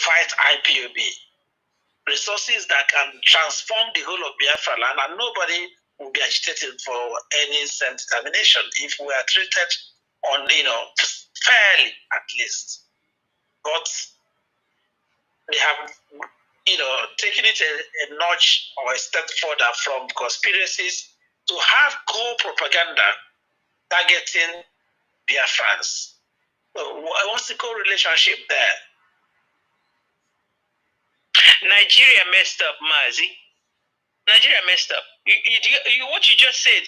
fight IPOB. Resources that can transform the whole of Biafra land, and nobody will be agitated for any self-determination if we are treated on, fairly at least. But they have, taken it a notch or a step further from conspiracies to hardcore propaganda targeting Biafrans. So what's the correlationship there? Nigeria messed up, Mazi. Nigeria messed up. What you just said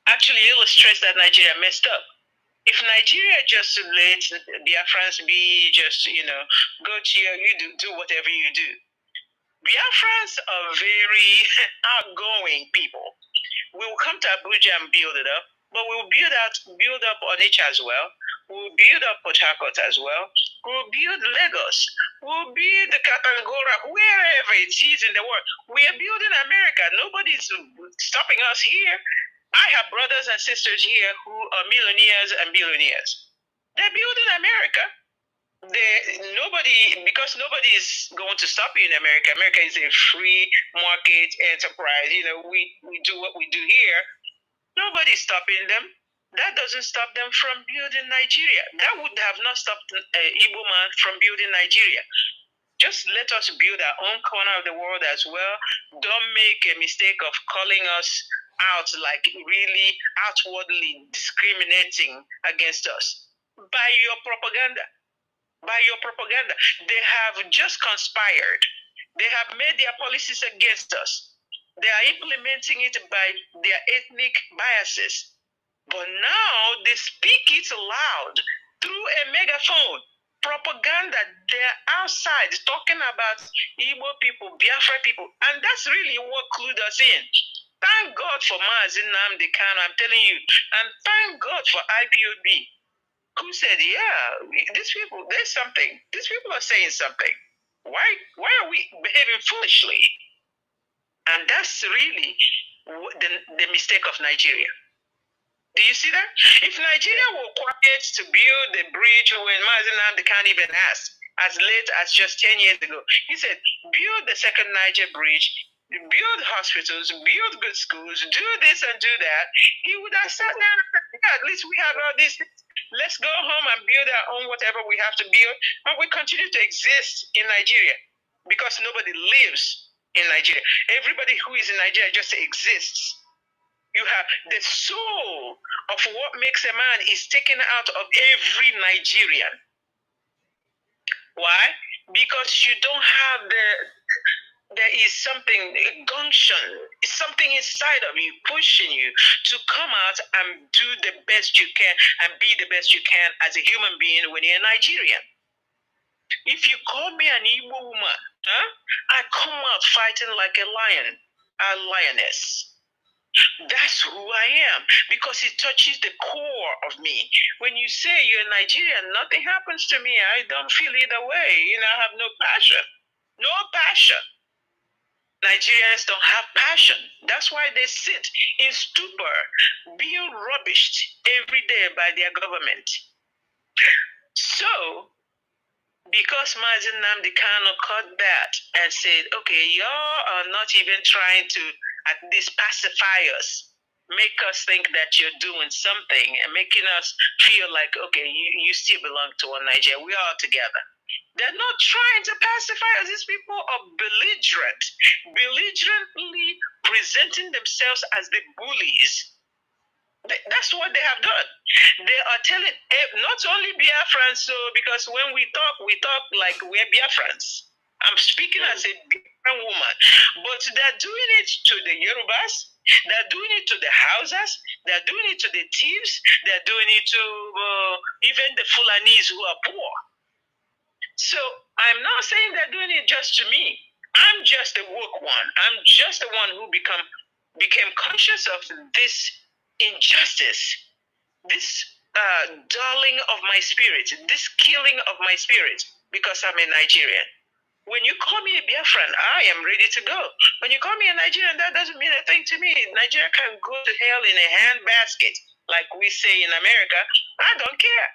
actually illustrates that Nigeria messed up. If Nigeria just let Biafrans be just, go to you do whatever you do. Biafrans are very outgoing people. We will come to Abuja and build it up, but we will build up Onitsha as well. We'll build up Port Harcourt as well. We'll build Lagos. We'll build the Katangora, wherever it is in the world. We are building America. Nobody's stopping us here. I have brothers and sisters here who are millionaires and billionaires. They're building America. Because nobody is going to stop you in America. America is a free market enterprise. We do what we do here. Nobody's stopping them. That doesn't stop them from building Nigeria. That would have not stopped Igbo man from building Nigeria. Just let us build our own corner of the world as well. Don't make a mistake of calling us out, like really outwardly discriminating against us. By your propaganda. They have just conspired. They have made their policies against us. They are implementing it by their ethnic biases. But now they speak it loud through a megaphone. Propaganda, they're outside talking about Igbo people, Biafra people. And that's really what clued us in. Thank God for Mazi, Nnamdi, Kanu, I'm telling you. And thank God for IPOB, who said, yeah, these people, there's something. These people are saying something. Why are we behaving foolishly? And that's really the mistake of Nigeria. Do you see that? If Nigeria were quiet to build the bridge when Mazi Nnamdi can't even ask, as late as just 10 years ago, he said, build the second Niger bridge, build hospitals, build good schools, do this and do that, he would have said, at least we have all these things. Let's go home and build our own whatever we have to build, and we continue to exist in Nigeria because nobody lives in Nigeria. Everybody who is in Nigeria just exists. You have the soul of what makes a man is taken out of every Nigerian. Why? Because you don't have there is something, a gumption, something inside of you pushing you to come out and do the best you can and be the best you can as a human being when you're Nigerian. If you call me an Igbo woman, I come out fighting like a lion, a lioness. That's who I am, because it touches the core of me. When you say you're Nigerian, nothing happens to me. I don't feel either way. I have no passion. No passion. Nigerians don't have passion. That's why they sit in stupor, being rubbished every day by their government. So, because Mazi Nnamdi Kanu caught that and said, okay, y'all are not even trying to at least pacify us, make us think that you're doing something and making us feel like, okay, you still belong to one Nigeria. We're all together. They're not trying to pacify us. These people are belligerently presenting themselves as the bullies. That's what they have done. They are telling not only Biafrans, so because when we talk like we're Biafrans. I'm speaking as a Biafran woman, but they're doing it to the Yorubas, they're doing it to the Hausas, they're doing it to the thieves, they're doing it to even the Fulanis who are poor. So I'm not saying they're doing it just to me. I'm just the woke one. I'm just the one who became conscious of this injustice, this dulling of my spirit, this killing of my spirit, because I'm a Nigerian. When you call me a Biafran, I am ready to go. When you call me a Nigerian, that doesn't mean a thing to me. Nigeria can go to hell in a handbasket, like we say in America. I don't care.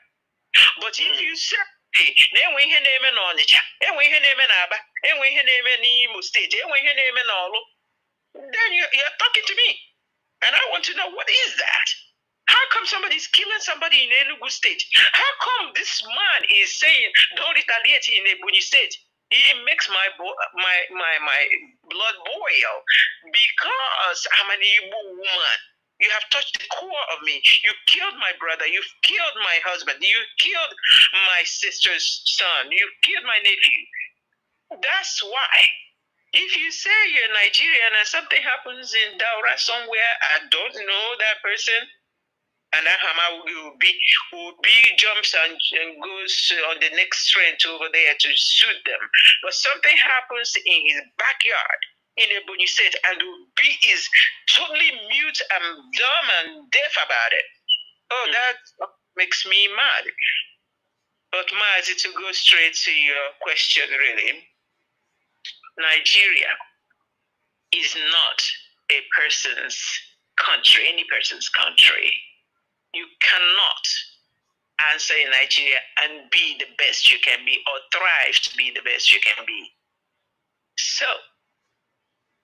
But if you say na-enwe ihe na-eme n'Ọnịcha, enwe ihe na-eme n'Aba, enwe ihe na-eme n'Imo State, enwe ihe na-eme n'Ọlụ. Then you're talking to me. And I want to know, what is that? How come somebody's killing somebody in Enugu State? How come this man is saying, don't retaliate in Ebonyi State? It makes my blood boil because I'm an Igbo woman. You have touched the core of me. You killed my brother. You killed my husband. You killed my sister's son. You killed my nephew. That's why. If you say you're Nigerian and something happens in Daura somewhere, I don't know that person, and Ahama will be jumps and goes on the next train over there to shoot them. But something happens in his backyard in Ebonyi State, and Obi is totally mute and dumb and deaf about it. Oh, that makes me mad. But Mazi, to go straight to your question, really, Nigeria is not a person's country, any person's country. You cannot answer in Nigeria and be the best you can be or thrive to be the best you can be. So,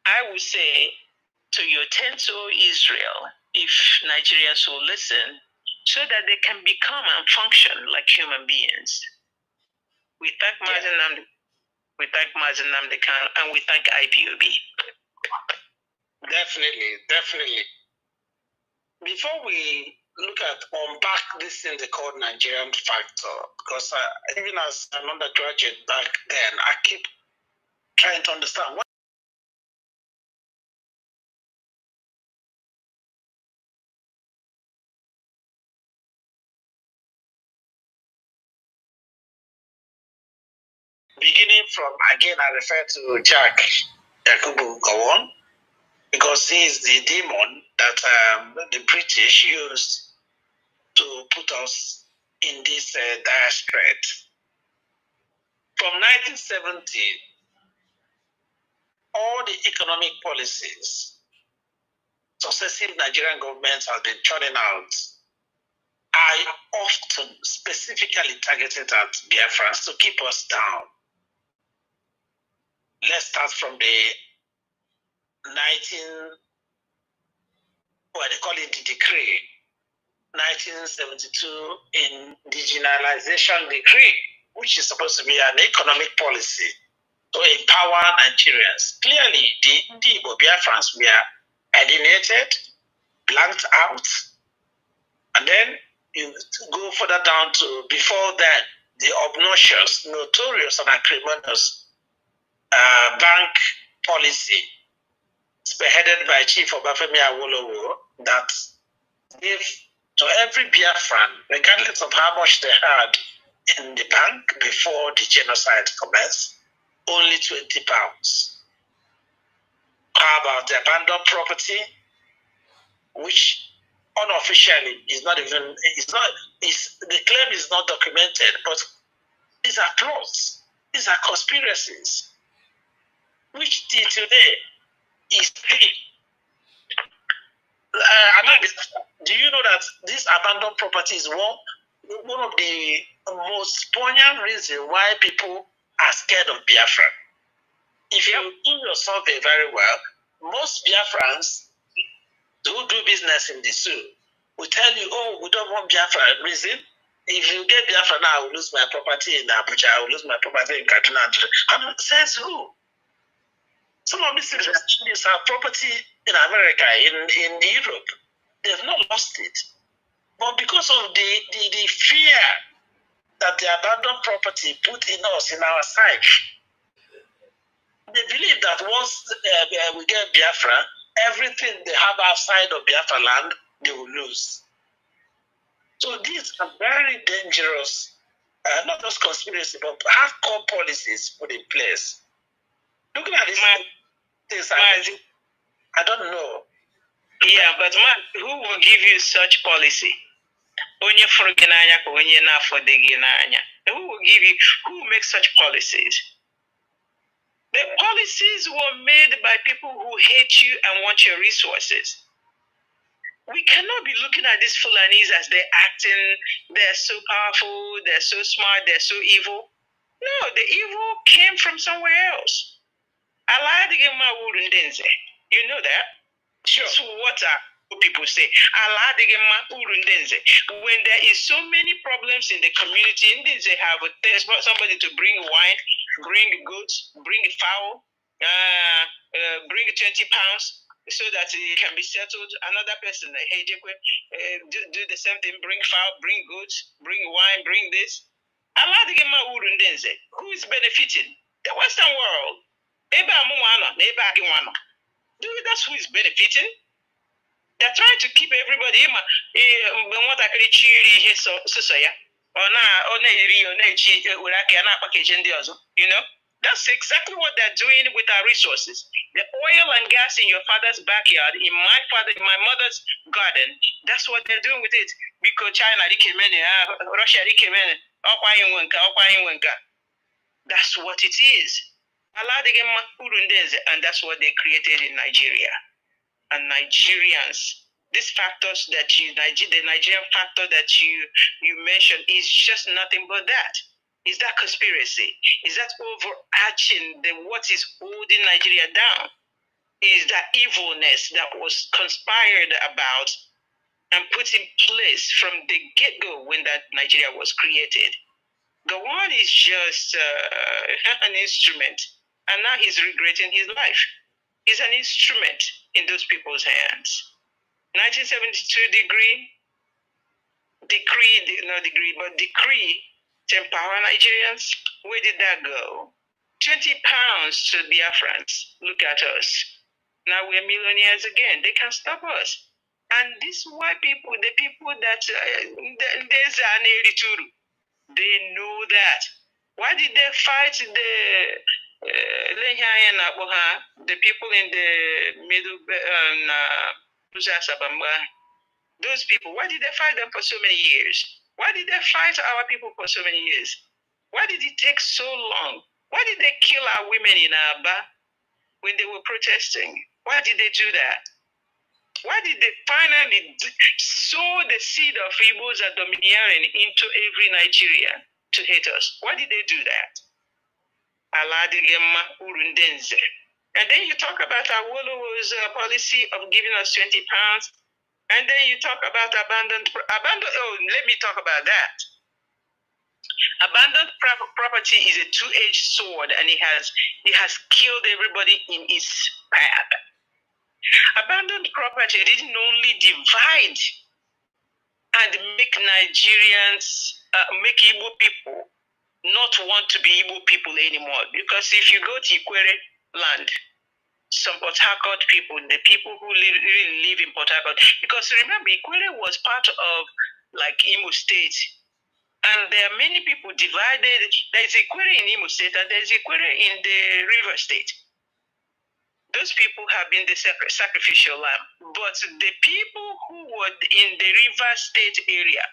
I would say to your Tento Israel, if Nigerians will listen, so that they can become and function like human beings. We thank Mazi Nnamdi, we thank Mazi Nnamdi Kanu, and we thank IPOB. Definitely. Before we look at unpack this thing they call Nigerian factor, because even as an undergraduate back then, I keep trying to understand what. Beginning from, again, I refer to Jack Yakubu Gowon, because he is the demon that the British used to put us in this dire strait. From 1970, all the economic policies successive Nigerian governments have been churning out are often specifically targeted at Biafrans to keep us down. Let's start from the they call it the decree, 1972 indigenization decree, which is supposed to be an economic policy to empower Nigerians. Clearly, the Igbo Biafrans were alienated, blanked out, and then you go further down to before that, the obnoxious, notorious, and acrimonious bank policy spearheaded by Chief Obafemi Awolowo that gave to every Biafran, regardless of how much they had in the bank before the genocide commenced, only £20. How about the abandoned property, which unofficially is not even, the claim is not documented, but these are plots, these are conspiracies, which till today is paid. Do you know that this abandoned property is one of the most poignant reasons why people are scared of Biafra? If you do your survey very well, most Biafrans who do business in the zoo will tell you, oh, we don't want Biafra. Reason? If you get Biafra now, I will lose my property in Abuja, I will lose my property in Kaduna. And says who? Some of these things are property in America, in Europe. They've not lost it. But because of the fear that the abandoned property put in us, in our psyche, they believe that once we get Biafra, everything they have outside of Biafra land, they will lose. So these are very dangerous, not just conspiracy, but hardcore policies put in place. Looking at this, I don't know. Yeah, but man, who will give you such policy? Who will give you, who makes such policies? The policies were made by people who hate you and want your resources. We cannot be looking at these Fulanis as they're acting, they're so powerful, they're so smart, they're so evil. No, the evil came from somewhere else. You know that? Sure. So what are people say? When there is so many problems in the community, they have somebody to bring wine, bring goods, bring fowl, bring 20 pounds so that it can be settled. Another person, hey, do the same thing, bring fowl, bring goods, bring wine, bring this. Who is benefiting? The Western world. That's who is benefiting. They're trying to keep everybody you know. That's exactly what they're doing with our resources. The oil and gas in your father's backyard, in my mother's garden, that's what they're doing with it. Because China, Russia, that's what it is. And that's what they created in Nigeria. And Nigerians, these factors that the Nigerian factor that you mentioned is just nothing but that. Is that conspiracy? Is that overarching what is holding Nigeria down? Is that evilness that was conspired about and put in place from the get-go when that Nigeria was created? The one is just an instrument, and now he's regretting his life. He's an instrument in those people's hands. 1972 decree to empower Nigerians. Where did that go? 20 pounds to Biafrans. Look at us. Now we're millionaires again. They can't stop us. And these white people, the people that they know that. Why did they fight the people in the middle, those people? Why did they fight them for so many years? Why did they fight our people for so many years? Why did it take so long? Why did they kill our women in Aba when they were protesting? Why did they do that? Why did they finally sow the seed of Igbos and domineering into every Nigerian to hate us? Why did they do that? And then you talk about Awolowo's policy of giving us 20 pounds. And then you talk about abandoned. Let me talk about that. Abandoned property is a two-edged sword, and it has killed everybody in its path. Abandoned property didn't only divide and make Nigerians, make Igbo people not want to be Igbo people anymore. Because if you go to Ikwere land, some Port Harcourt people, the people who really live in Port Harcourt, because remember, Ikwere was part of like Imo State. And there are many people divided. There's Ikwere in Imo State and there's Ikwere in the River State. Those people have been the sacrificial lamb. But the people who were in the River State area,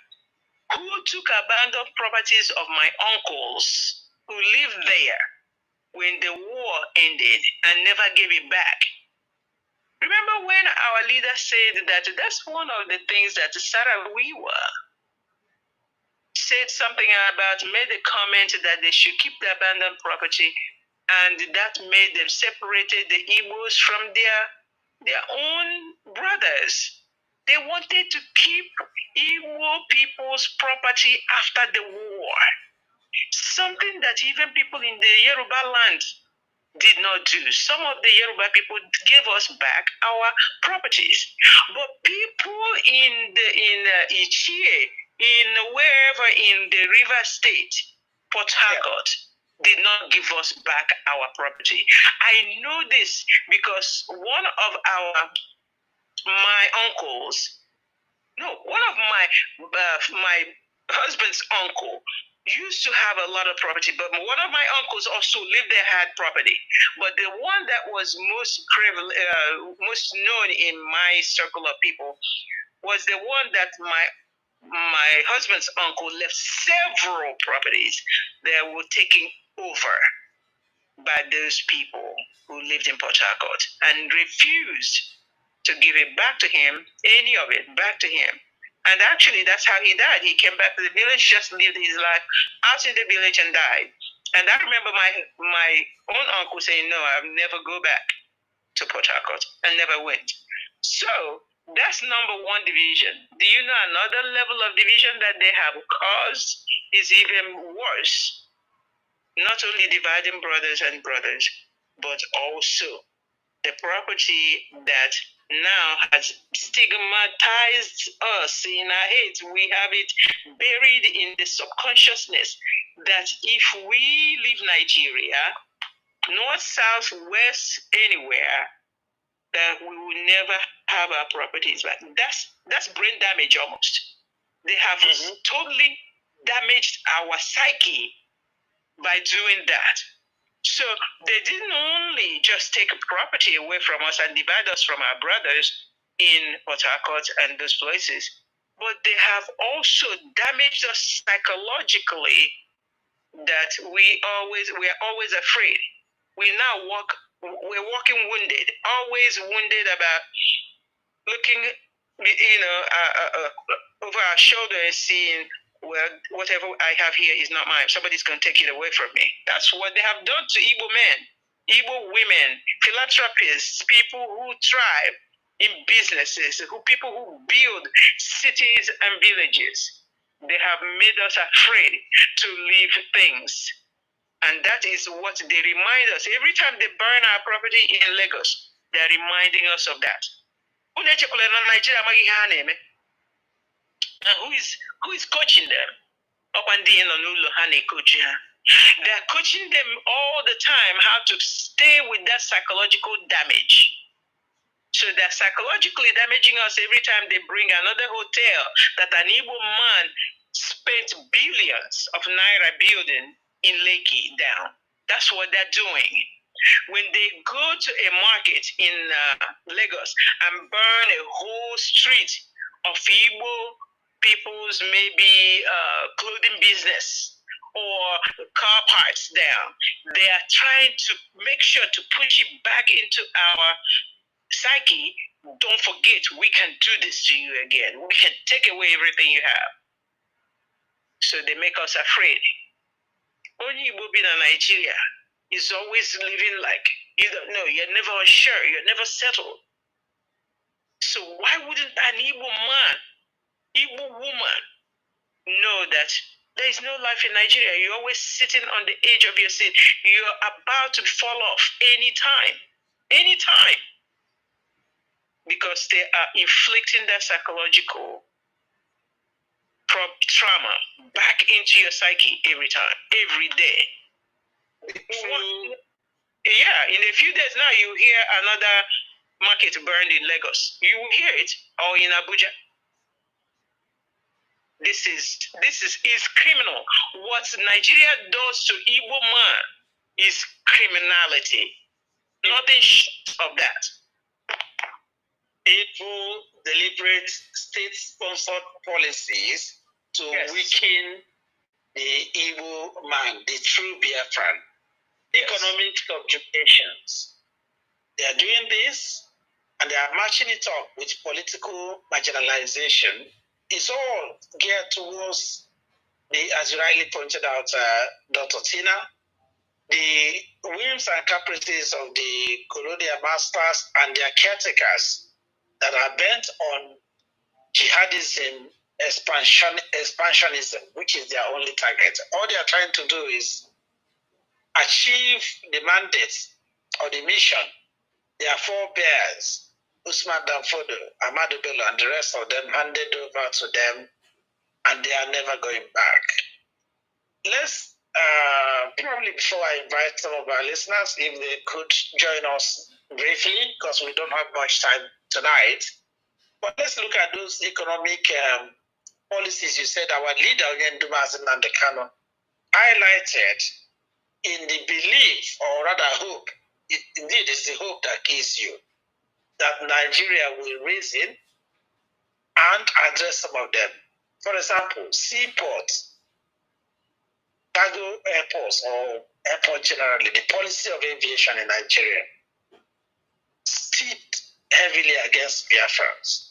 who took abandoned properties of my uncles who lived there when the war ended and never gave it back. Remember when our leader said that that's one of the things that Sarah Wiwa said something about, made a comment that they should keep the abandoned property, and that made them separated the Igbos from their own brothers. They wanted to keep Igbo people's property after the war. Something that even people in the Yoruba land did not do. Some of the Yoruba people gave us back our properties, but people in Ichie, in wherever in the River State, Port Harcourt, did not give us back our property. I know this because one of my uncles, one of my husband's uncle used to have a lot of property, but one of my uncles also lived there, had property. But the one that was most known in my circle of people was the one that my husband's uncle left several properties that were taken over by those people who lived in Port Harcourt and refused to give it back to him, any of it back to him. And actually, that's how he died. He came back to the village, just lived his life out in the village and died. And I remember my own uncle saying, no, I'll never go back to Port Harcourt, and never went. So that's number one division. Do you know another level of division that they have caused is even worse? Not only dividing brothers and brothers, but also the property that now has stigmatized us in our heads. We have it buried in the subconsciousness that if we leave Nigeria, north, south, west, anywhere, that we will never have our properties back. That's brain damage almost. They have totally damaged our psyche by doing that. So they didn't only just take property away from us and divide us from our brothers in Port Harcourt and those places, but they have also damaged us psychologically, that we're always afraid. We're walking wounded, always wounded about looking, over our shoulder and seeing, well, whatever I have here is not mine. Somebody's going to take it away from me. That's what they have done to Igbo men, Igbo women, philanthropists, people who thrive in businesses, people who build cities and villages. They have made us afraid to leave things. And that is what they remind us. Every time they burn our property in Lagos, they're reminding us of that. And who is coaching them? They're coaching them all the time how to stay with that psychological damage. So they're psychologically damaging us every time they bring another hotel that an Igbo man spent billions of naira building in Lekki down. That's what they're doing. When they go to a market in Lagos and burn a whole street of Igbo people's maybe clothing business or car parts down, they are trying to make sure to push it back into our psyche. Don't forget, we can do this to you again. We can take away everything you have. So they make us afraid. Only Igbo in Nigeria is always living like, you don't know, you're never sure, you're never settled. So why wouldn't an Igbo man, Igbo woman know that there is no life in Nigeria? You're always sitting on the edge of your seat. You're about to fall off anytime. Anytime. Because they are inflicting that psychological trauma back into your psyche every time, every day. Yeah, in a few days now, you hear another market burned in Lagos. You will hear it, or in Abuja. This is criminal. What Nigeria does to Igbo man is criminality. Nothing short of that. Evil, deliberate, state-sponsored policies to weaken the Igbo man, the true Biafran. Economic subjugations. They are doing this, and they are matching it up with political marginalization. It's all geared towards as you rightly pointed out, Dr. Tina, the whims and caprices of the colonial masters and their caretakers that are bent on jihadism, expansionism, which is their only target. All they are trying to do is achieve the mandate or the mission. Their forebears, Usman Danfodo, Ahmadu Bello, and the rest of them handed over to them, and they are never going back. Let's probably before I invite some of our listeners, if they could join us briefly, because we don't have much time tonight. But let's look at those economic policies you said our leader, Nnamdi Kanu, highlighted in the belief, or rather hope, indeed it's the hope that kills you, that Nigeria will reason and address some of them. For example, seaports, cargo airports, or airport generally, the policy of aviation in Nigeria, steeped heavily against Biafrans.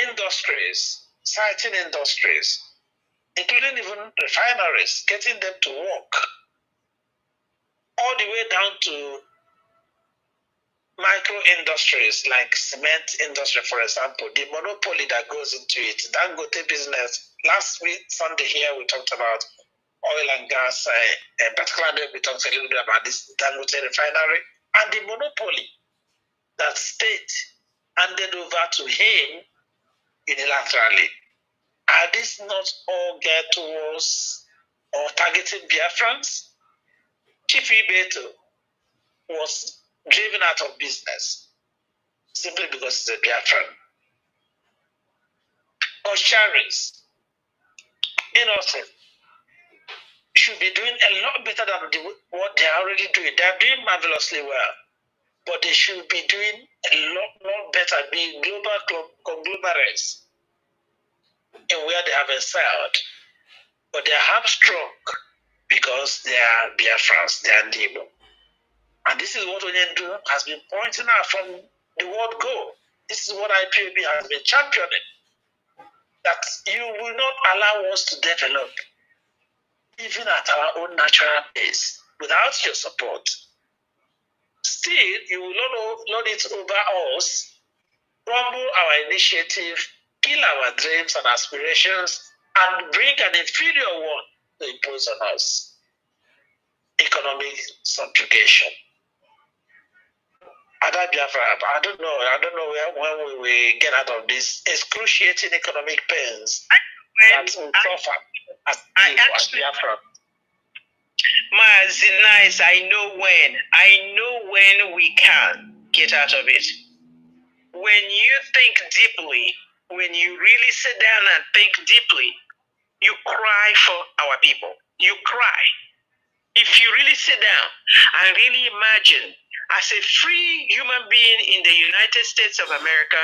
Industries, citing industries, including even refineries, getting them to work, all the way down to micro industries like cement industry, for example, the monopoly that goes into it. Dangote business. Last week, Sunday here, we talked about oil and gas, particularly we talked a little bit about this Dangote refinery and the monopoly that state handed over to him unilaterally. Are these not all geared towards or targeting Biafrans? Chief Ibeto was driven out of business simply because he's a Biafran. Osharis, innocent, should be doing a lot better than what they are already doing. They are doing marvelously well, but they should be doing a lot better, being global conglomerates in where they have excelled. But they are hamstrung because they are Biafrans, they are Ndibo. And this is what Onyendu has been pointing out from the word go. This is what IPOB has been championing. That you will not allow us to develop, even at our own natural pace, without your support. Still, you will not lord it over us, crumble our initiative, kill our dreams and aspirations, and bring an inferior one to impose on us. Economic subjugation. Biafra, I don't know when we will get out of this excruciating economic pains that we suffer as Biafra. Mazi, nice. I know when we can get out of it. When you think deeply, when you really sit down and think deeply, you cry for our people. You cry. If you really sit down and really imagine, as a free human being in the United States of America,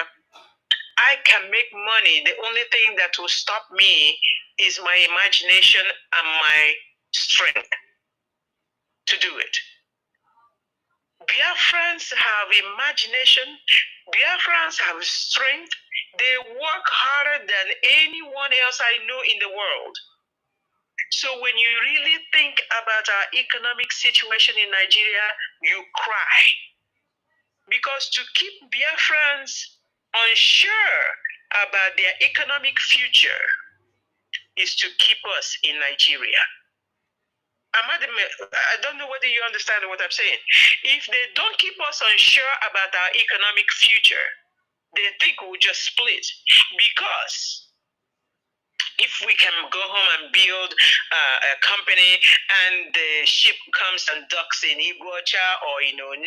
I can make money. The only thing that will stop me is my imagination and my strength to do it. Biafrans have imagination. Biafrans have strength. They work harder than anyone else I know in the world. So when you really think about our economic situation in Nigeria, you cry. Because to keep Biafrans unsure about their economic future is to keep us in Nigeria. I don't know whether you understand what I'm saying. If they don't keep us unsure about our economic future, they think we'll just split. Because if we can go home and build a company and the ship comes and docks in Iguacha or in One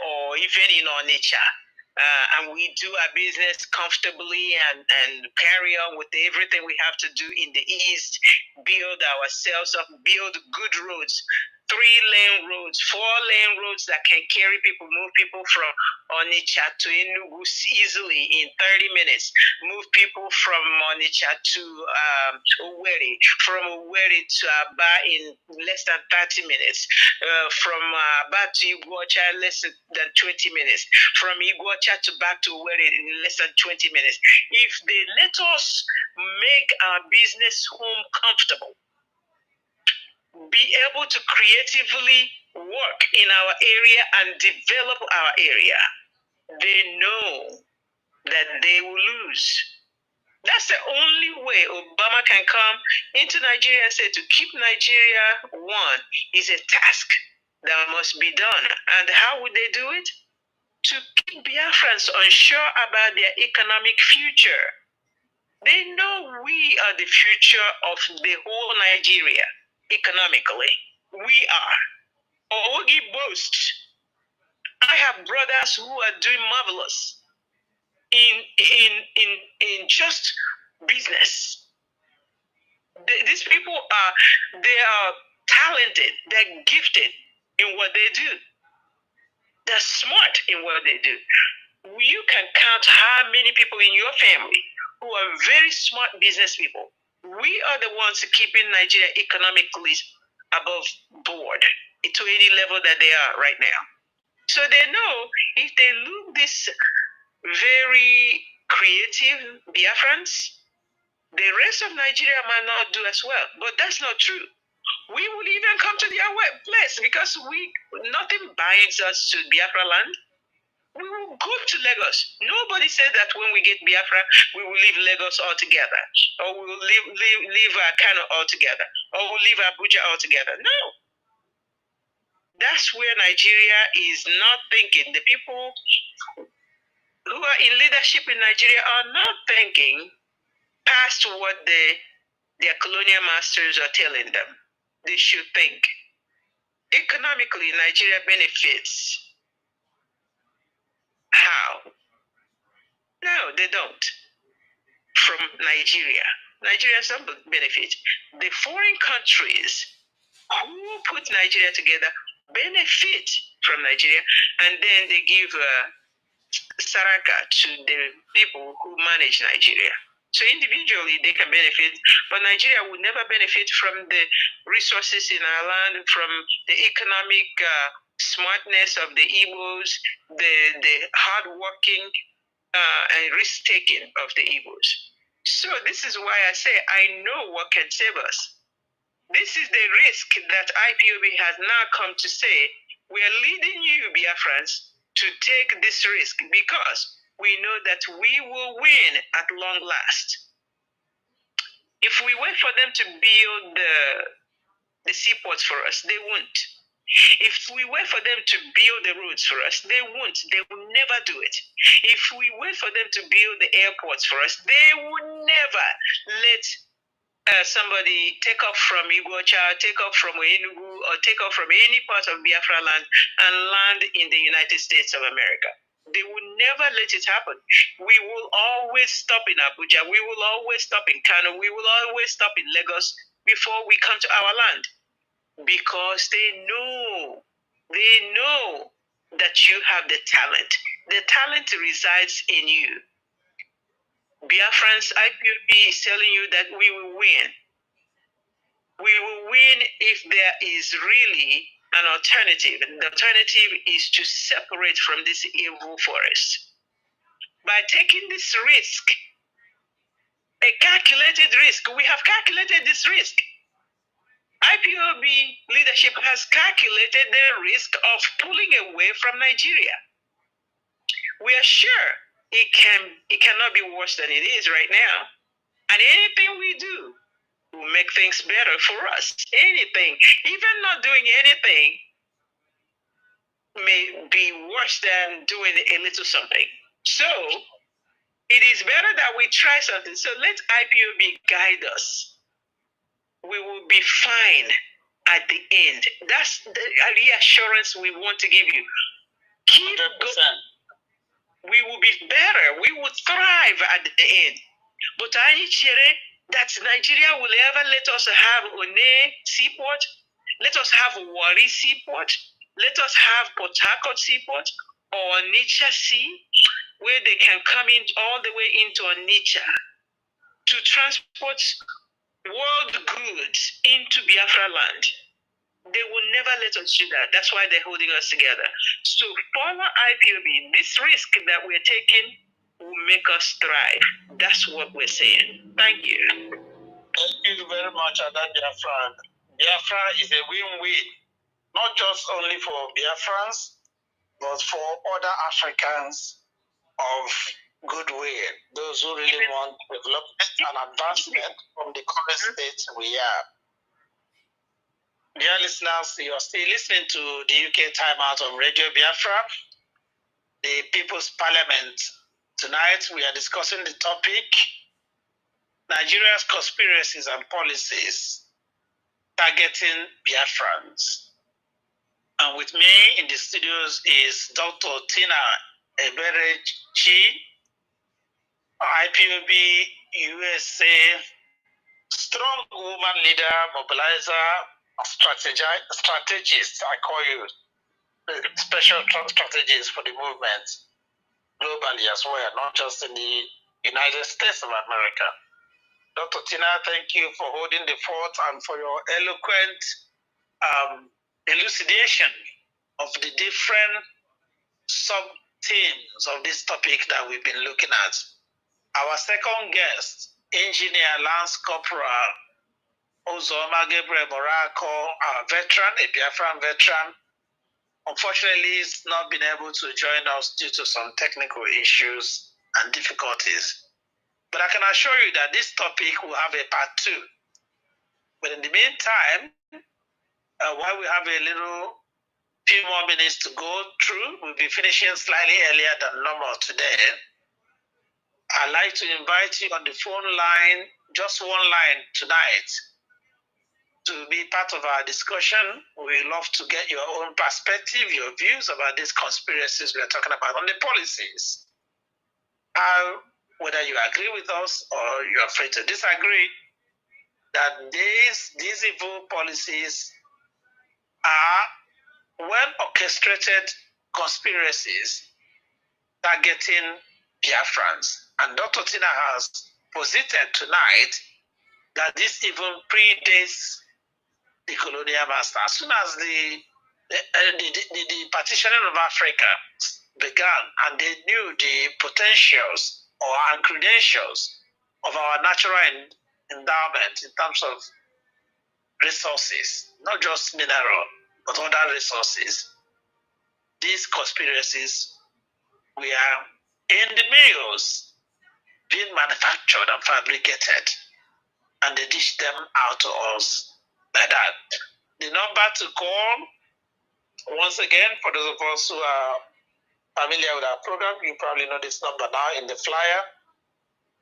or even in Onitsha, and we do our business comfortably and carry on with everything we have to do in the East, build ourselves up, build good roads, 3-lane roads, 4-lane roads that can carry people, move people from Onitsha to Enugu easily in 30 minutes, move people from Onitsha to Owerri, from Owerri to Aba in less than 30 minutes, from Aba to Iguacha less than 20 minutes, from Iguacha to back to Owerri in less than 20 minutes. If they let us make our business home comfortable, be able to creatively work in our area and develop our area, they know that they will lose. That's the only way Obama can come into Nigeria and say to keep Nigeria one is a task that must be done. And how would they do it? To keep Biafrans unsure about their economic future. They know we are the future of the whole Nigeria economically. We are. Ogi boasts. I have brothers who are doing marvelous in just business. These people they are talented, they're gifted in what they do. They're smart in what they do. You can count how many people in your family who are very smart business people. We are the ones keeping Nigeria economically above board to any level that they are right now. So they know if they look this very creative Biafrans, the rest of Nigeria might not do as well. But that's not true. We will even come to their place because nothing binds us to Biafra land. We will go to Lagos. Nobody said that when we get Biafra, we will leave Lagos altogether, or we will leave Kanu altogether, or we'll leave Abuja altogether. No. That's where Nigeria is not thinking. The people who are in leadership in Nigeria are not thinking past what their colonial masters are telling them. They should think. Economically, Nigeria benefits. How? No, they don't. From Nigeria. Nigerians don't benefit. The foreign countries who put Nigeria together benefit from Nigeria, and then they give saraka to the people who manage Nigeria. So individually they can benefit, but Nigeria will never benefit from the resources in our land, from the economic smartness of the Igbos, the hardworking and risk-taking of the Igbos. So this is why I say I know what can save us. This is the risk that IPOB has now come to say, we are leading you, Biafrans, to take this risk because we know that we will win at long last. If we wait for them to build the seaports for us, they won't. If we wait for them to build the roads for us, they won't. They will never do it. If we wait for them to build the airports for us, they will never let somebody take off from Iguacha, take off from Enugu, or take off from any part of Biafra land and land in the United States of America. They will never let it happen. We will always stop in Abuja. We will always stop in Kanu. We will always stop in Lagos before we come to our land. Because they know that you have the talent. The talent resides in you. Biafrans, IPOB is telling you that we will win. We will win if there is really an alternative. And the alternative is to separate from this evil forest. By taking this risk, a calculated risk, we have calculated this risk. IPOB leadership has calculated the risk of pulling away from Nigeria. We are sure it cannot be worse than it is right now. And anything we do will make things better for us. Anything, even not doing anything, may be worse than doing a little something. So it is better that we try something. So let IPOB guide us. We will be fine at the end. That's the reassurance we want to give you. Keep going. We will be better. We will thrive at the end. But that Nigeria will ever let us have One seaport, let us have Warri seaport, let us have Port Harcourt seaport or Onitsha Sea, where they can come in all the way into Onitsha to transport world goods into Biafra land. They will never let us do that. That's why they're holding us together. So follow IPOB. This risk that we're taking will make us thrive. That's what we're saying. Thank you. Thank you very much, Ada Biafra. Biafra is a win-win, not just only for Biafrans, but for other Africans of goodwill, those who really want development and advancement from the current state we are. Dear listeners, you are still listening to the UK Time Out on Radio Biafra, the People's Parliament. Tonight we are discussing the topic, Nigeria's conspiracies and policies targeting Biafrans. And with me in the studios is Dr. Tina Eberechi, IPOB USA, strong woman leader, mobilizer, strategist, I call you, special strategies for the movement globally as well, not just in the United States of America. Dr. Tina, thank you for holding the fort and for your eloquent elucidation of the different themes of this topic that we've been looking at. Our second guest, Engineer Lance Corporal Uzoma Gabriel Morako, our veteran, a Biafran veteran, unfortunately has not been able to join us due to some technical issues and difficulties. But I can assure you that this topic will have a part 2. But in the meantime, while we have a few more minutes to go through, we'll be finishing slightly earlier than normal today. I'd like to invite you on the phone line, just one line tonight, to be part of our discussion. We'd love to get your own perspective, your views about these conspiracies we are talking about on the policies. Whether you agree with us or you're free to disagree, that these evil policies are well-orchestrated conspiracies targeting Biafrans. And Dr. Tina has posited tonight that this even predates the colonial master. As soon as the partitioning of Africa began and they knew the potentials and credentials of our natural endowment in terms of resources, not just mineral, but other resources, these conspiracies were in the mills being manufactured and fabricated, and they dish them out to us like that. The number to call, once again, for those of us who are familiar with our program, you probably know this number now in the flyer.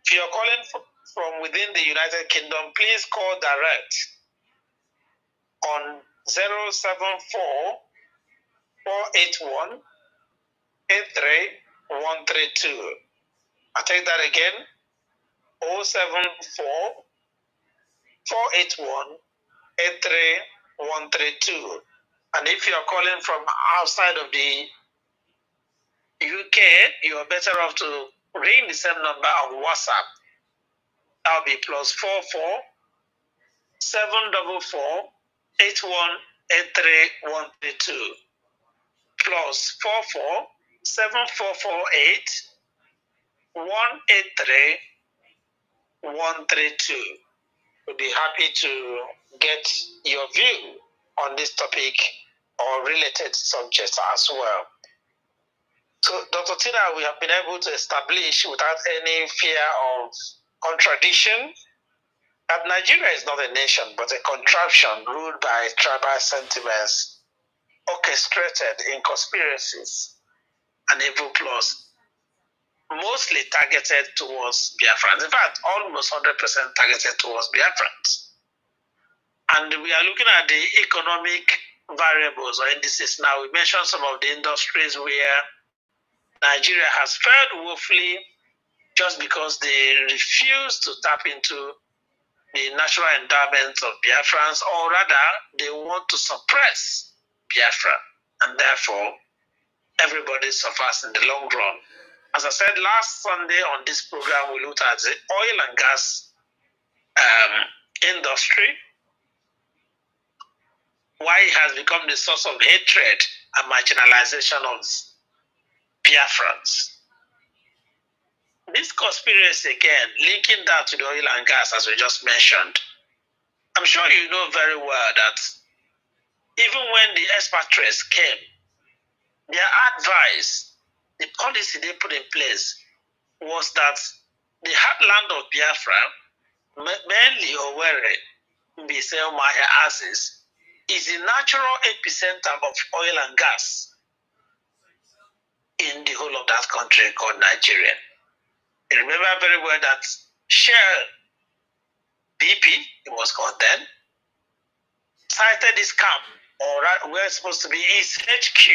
If you're calling from within the United Kingdom, please call direct on 074 481 83132. I'll take that again, 074 481 83132. And if you're calling from outside of the UK, you're better off to ring the same number on WhatsApp. That'll be +44 744 8183132. +44 7448 183132. We'll be happy to get your view on this topic or related subjects as well. So, Dr. Tina, we have been able to establish without any fear of contradiction that Nigeria is not a nation but a contraption ruled by tribal sentiments, orchestrated in conspiracies and evil plots, mostly targeted towards Biafrans. In fact, almost 100% targeted towards Biafrans. And we are looking at the economic variables or indices now. We mentioned some of the industries where Nigeria has fared woefully just because they refuse to tap into the natural endowments of Biafrans, or rather, they want to suppress Biafra, and therefore, everybody suffers in the long run. As I said last Sunday on this program, we looked at the oil and gas industry, why it has become the source of hatred and marginalization of Biafrans. This conspiracy, again, linking that to the oil and gas, as we just mentioned, I'm sure you know very well that even when the expatriates came, their advice, the policy they put in place was that the heartland of Biafra, mainly Owerri, Mbiseumaya Axis, is the natural epicenter of oil and gas in the whole of that country called Nigeria. You remember very well that Shell, BP, it was called then, cited this camp, or where it's supposed to be its HQ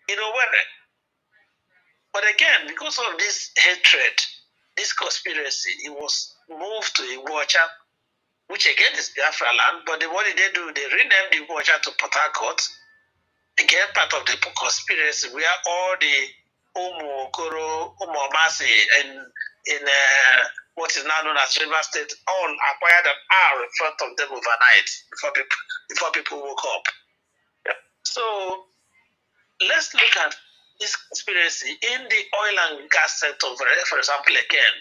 in Owerri. But again, because of this hatred, this conspiracy, it was moved to Iguacha, which again is Biafra land. But what did they do? They renamed Iguacha to Port Harcourt. Again, part of the conspiracy where all the Mazi in what is now known as River State all acquired an hour in front of them overnight before people woke up. So let's look at this conspiracy in the oil and gas sector, for example, again,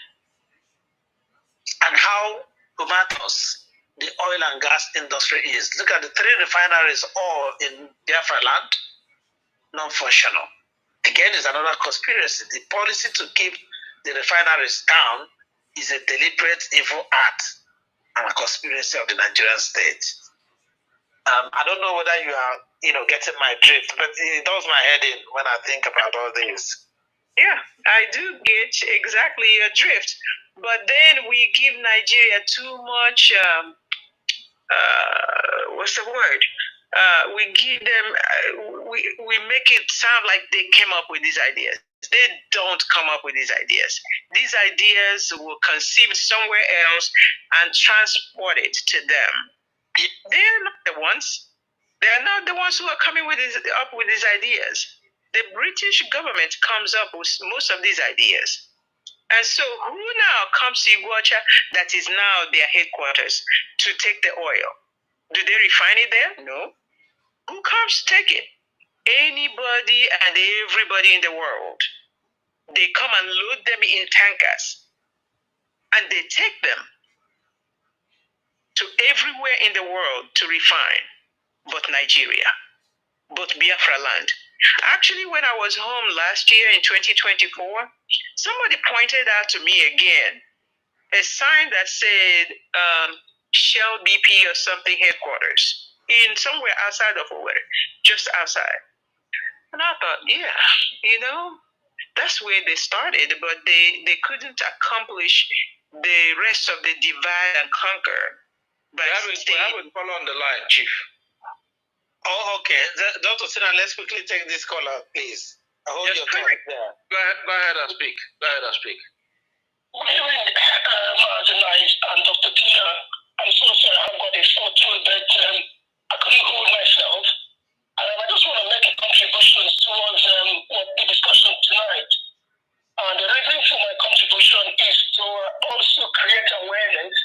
and how comatose the oil and gas industry is. Look at the 3 refineries all in Biafra land, non-functional. Again, is another conspiracy. The policy to keep the refineries down is a deliberate evil act and a conspiracy of the Nigerian state. I don't know whether you are, getting my drift, but it does my head in when I think about all this. Yeah, I do get exactly your drift. But then we give Nigeria too much, what's the word? We give them, we make it sound like they came up with these ideas. They don't come up with these ideas. These ideas were conceived somewhere else and transported to them. They're not the ones. They're not the ones who are coming up with these ideas. The British government comes up with most of these ideas. And so who now comes to Iguacha, that is now their headquarters, to take the oil? Do they refine it there? No. Who comes to take it? Anybody and everybody in the world. They come and load them in tankers. And they take them to everywhere in the world to refine. But Nigeria. But Biafra land. Actually, when I was home last year in 2024, somebody pointed out to me again a sign that said Shell BP or something headquarters in somewhere outside of Owerri, just outside. And I thought, yeah, that's where they started, but they couldn't accomplish the rest of the divide and conquer. But I would follow on the line, Chief. Oh, okay. Dr. Sinan, let's quickly take this caller, please. I hold your thought there. Go ahead and speak. Good evening, Mazi and Dr. Tina. I'm so sorry I haven't got a photo, but I couldn't hold myself. I just want to make a contribution towards what the discussion tonight. And the reason for my contribution is to also create awareness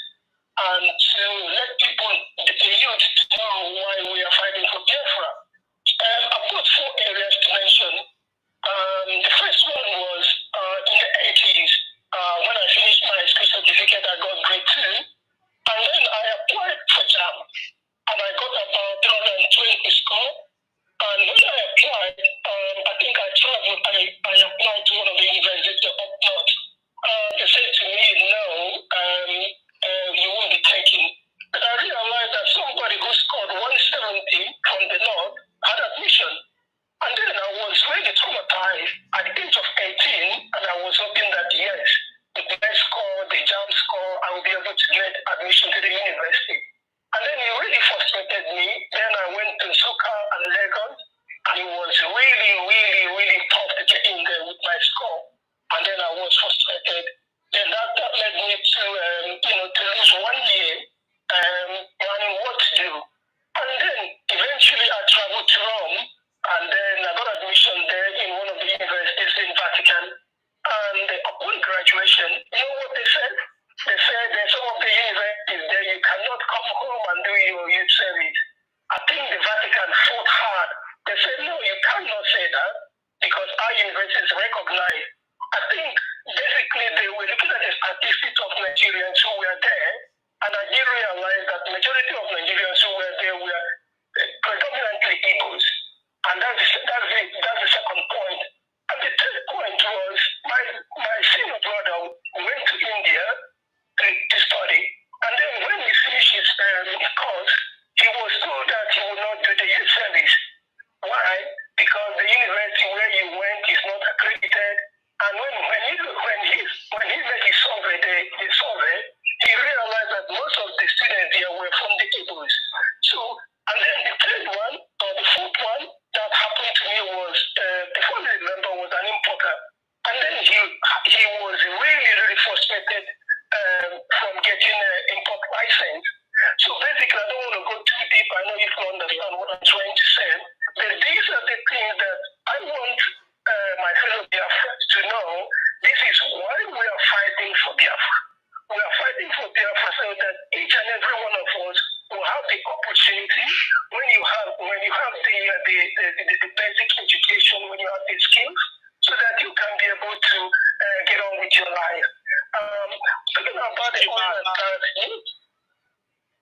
and to let people, the youth, know why we are fighting for Biafra. I've got 4 areas to mention. The first one was in the 80s, when I finished my school certificate, I got grade 2. And then I applied for JAM. And I got about 320 score. And when I applied, I think I traveled, I applied to one of the universities up north. They said to me, no, you won't be taken. But I realized that somebody who scored 170 from the north had admission. And then I was really traumatized at the age of 18, and I was hoping that, yes, with my score, the JAM score, I will be able to get admission to the university. And then it really frustrated me. Then I went to Suka and Lagos, and it was really, really, really tough to get in there with my score. And then I was frustrated. Then that led me to, to lose 1 year planning what to do. And then eventually I traveled to Rome, and then I got admission there in one of the universities in Vatican. And upon graduation, you know what they said? They said that some of the universities there, you cannot come home and do your youth service. I think the Vatican fought hard. They said, no, you cannot say that because our universities recognize. I think basically they were looking at the statistics of Nigerians who were there, and I did realize that the majority of Nigerians who were there were predominantly Igbos. And that's the second point. And the third point was my senior brother went to India to study. And then when he finished his course, he was told that he would not do the youth service. Why? Because the university where he went is not accredited. And when he made his survey, he realized that most of the students here were from the Igbos. So, and then the third one, or the fourth one, that happened to me was, the family member was an importer. And then he was really, really frustrated from getting an import license. So basically, I don't want to go too deep. I know you can understand what I'm trying to say. But these are the things that I want my fellow Biafrans to know. This is why we are fighting for Biafra. We are fighting for Biafra so that each and every one of us will have the opportunity when you have the the basic education when you have these skills, so that you can be able to get on with your life. Speaking about the oil and gas.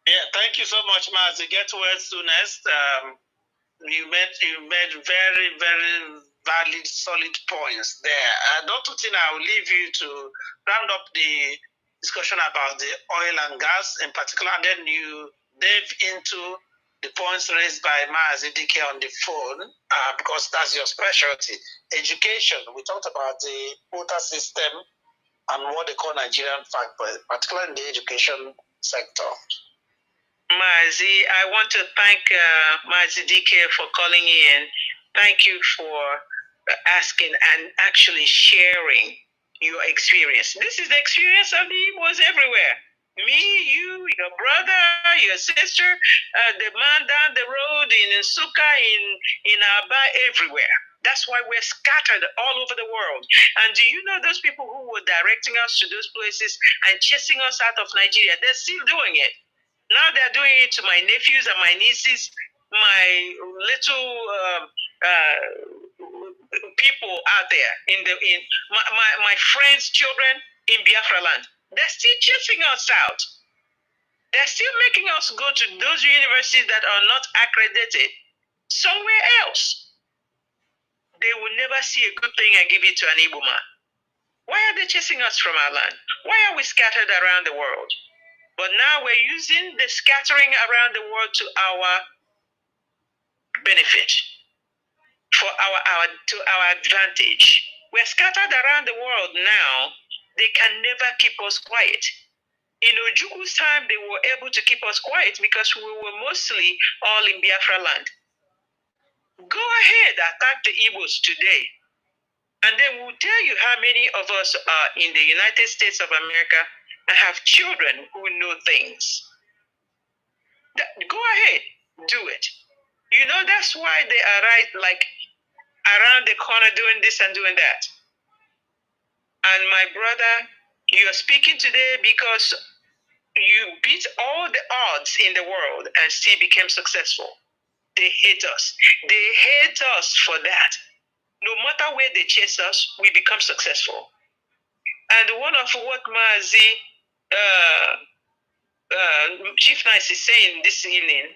Yeah, thank you so much, Mazi. Get well soonest. You made very, very valid, solid points there. Dr. Tina, I will leave you to round up the discussion about the oil and gas in particular, and then you dive into the points raised by Mazi DK on the phone, because that's your specialty. Education, we talked about the quota system and what they call Nigerian fact, particularly in the education sector. Mazi, I want to thank Mazi DK for calling in. Thank you for asking and actually sharing your experience. This is the experience of the Igbos everywhere. Me, you, your brother, your sister, the man down the road in Nsukka, in Aba, everywhere. That's why we're scattered all over the world. And do you know those people who were directing us to those places and chasing us out of Nigeria? They're still doing it. Now they're doing it to my nephews and my nieces, my little people out there in my friends' children in Biafra land. They're still chasing us out. They're still making us go to those universities that are not accredited somewhere else. They will never see a good thing and give it to an Igbo man. Why are they chasing us from our land? Why are we scattered around the world? But now we're using the scattering around the world to our benefit, for to our advantage. We're scattered around the world now. They can never keep us quiet. In Ojuku's time, they were able to keep us quiet because we were mostly all in Biafra land. Go ahead, attack the Igbos today, and then we'll tell you how many of us are in the United States of America and have children who know things. Go ahead, do it. You know, that's why they are right, like around the corner doing this and doing that. And my brother, you're speaking today because you beat all the odds in the world and still became successful. They hate us. They hate us for that. No matter where they chase us, we become successful. And one of what Mazi, Chief Nice is saying this evening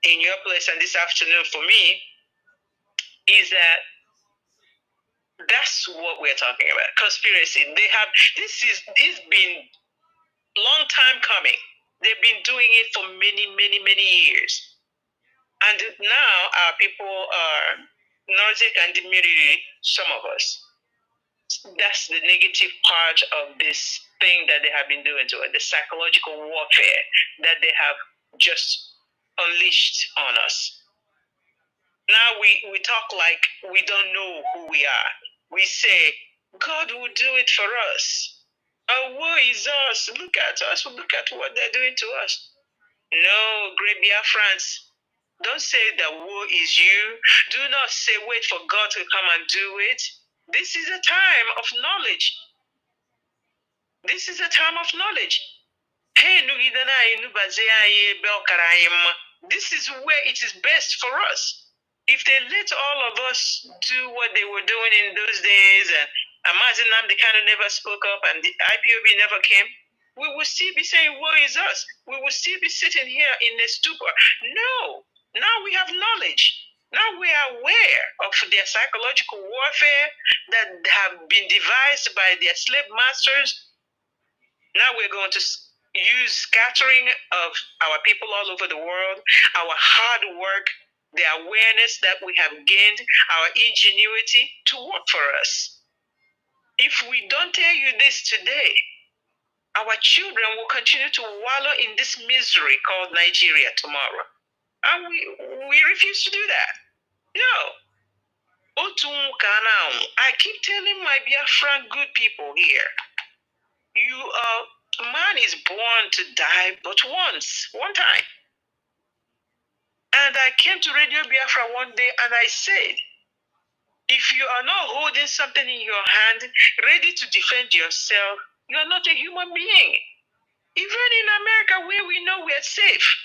in your place and this afternoon for me is that that's what we're talking about. Conspiracy. This been long time coming. They've been doing it for many, many, many years. And now our people are Nordic and Dimiri, some of us. That's the negative part of this thing that they have been doing to it, the psychological warfare that they have just unleashed on us. Now we talk like we don't know who we are. We say, God will do it for us. Oh, woe is us. Look at us. Look at what they're doing to us. No, great Biafrans, don't say that woe is you. Do not say, wait for God to come and do it. This is a time of knowledge. This is a time of knowledge. This is where it is best for us. If they let all of us do what they were doing in those days, and Mazi Nnamdi Kanu never spoke up and the IPOB never came, we will still be saying, woe is us. We will still be sitting here in a stupor. No, now we have knowledge. Now we are aware of their psychological warfare that have been devised by their slave masters. Now we're going to use scattering of our people all over the world, our hard work, the awareness that we have gained, our ingenuity to work for us. If we don't tell you this today, our children will continue to wallow in this misery called Nigeria tomorrow. And we refuse to do that. No. I keep telling my Biafran good people here, man is born to die but once, one time. And I came to Radio Biafra one day and I said, if you are not holding something in your hand, ready to defend yourself, you are not a human being. Even in America, where we know we are safe,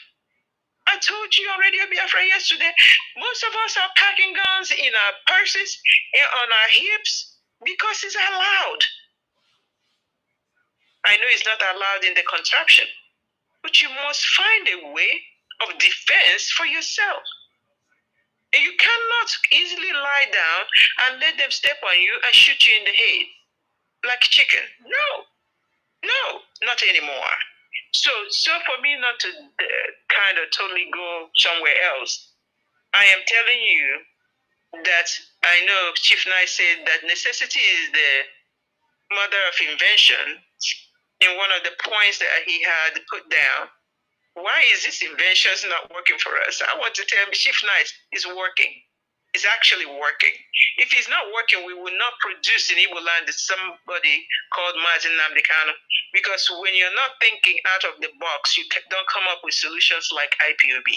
I told you on Radio Biafra yesterday, most of us are packing guns in our purses and on our hips because it's allowed. I know it's not allowed in the contraption, but you must find a way of defense for yourself. And you cannot easily lie down and let them step on you and shoot you in the head like chicken. No, not anymore. So for me not to kind of totally go somewhere else, I am telling you that I know Chief Knight said that necessity is the mother of invention in one of the points that he had put down. Why is this invention not working for us? I want to tell him, Chief Knight is working. It's actually working. If it's not working, we will not produce in Igbo land somebody called Mazi Nnamdi Kanu. Because when you're not thinking out of the box, you don't come up with solutions like IPOB.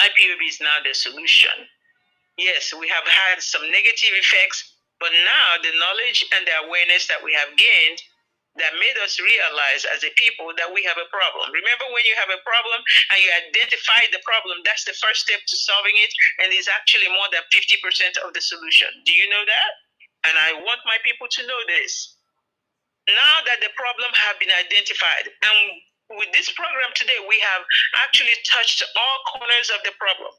IPOB is now the solution. Yes, we have had some negative effects, but now the knowledge and the awareness that we have gained that made us realize as a people that we have a problem. Remember, when you have a problem and you identify the problem, that's the first step to solving it, and is actually more than 50% of the solution. Do you know that? And I want my people to know this. Now that the problem have been identified, and with this program today, we have actually touched all corners of the problem.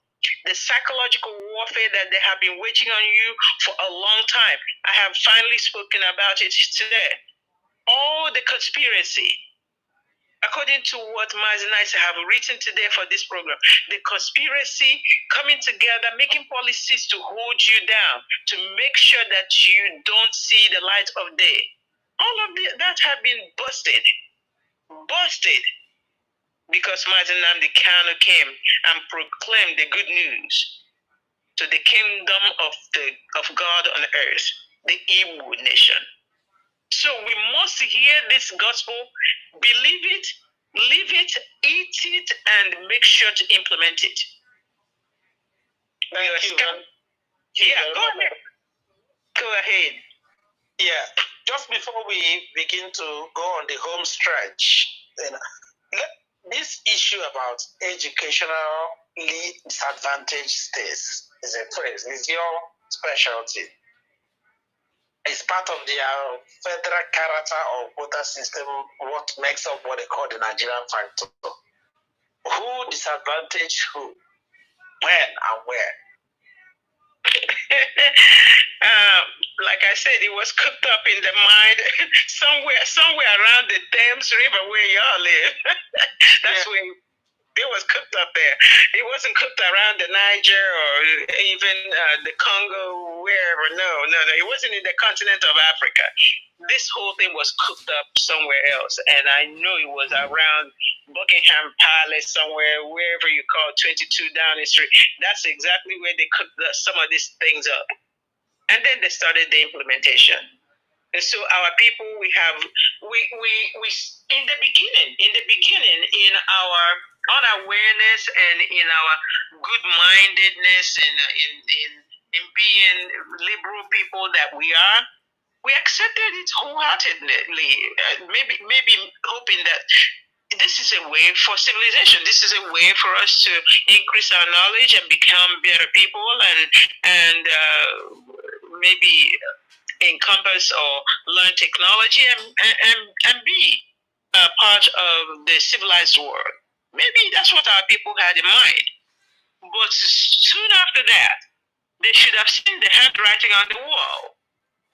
The psychological warfare that they have been waging on you for a long time, I have finally spoken about it today. All the conspiracy, according to what Mazi and I have written today for this program, the conspiracy coming together, making policies to hold you down, to make sure that you don't see the light of day. All of that have been busted, because Mazi Nnamdi Kanu came and proclaimed the good news to the kingdom of God on earth, the Igbo nation. So we must hear this gospel, believe it, live it, eat it, and make sure to implement it. Go ahead. Yeah, just before we begin to go on the home stretch, this issue about educationally disadvantaged states is a phrase. It's your specialty. It's part of their federal character or quota system, what makes up what they call the Nigerian factor. Who disadvantaged who, when, and where? Like I said, it was cooked up in the mind somewhere around the Thames River where y'all live. That's where it was cooked up there. It wasn't cooked around the Niger or even the Congo, wherever. No. It wasn't in the continent of Africa. This whole thing was cooked up somewhere else, and I know it was around Buckingham Palace, somewhere, wherever you call 22 Downing Street. That's exactly where they cooked some of these things up. And then they started the implementation. And so our people, we in the beginning, in our unawareness and in our good-mindedness and in being liberal people that we are, we accepted it wholeheartedly. Maybe hoping that this is a way for civilization. This is a way for us to increase our knowledge and become better people, and maybe encompass or learn technology and be a part of the civilized world. Maybe that's what our people had in mind. But soon after that, they should have seen the handwriting on the wall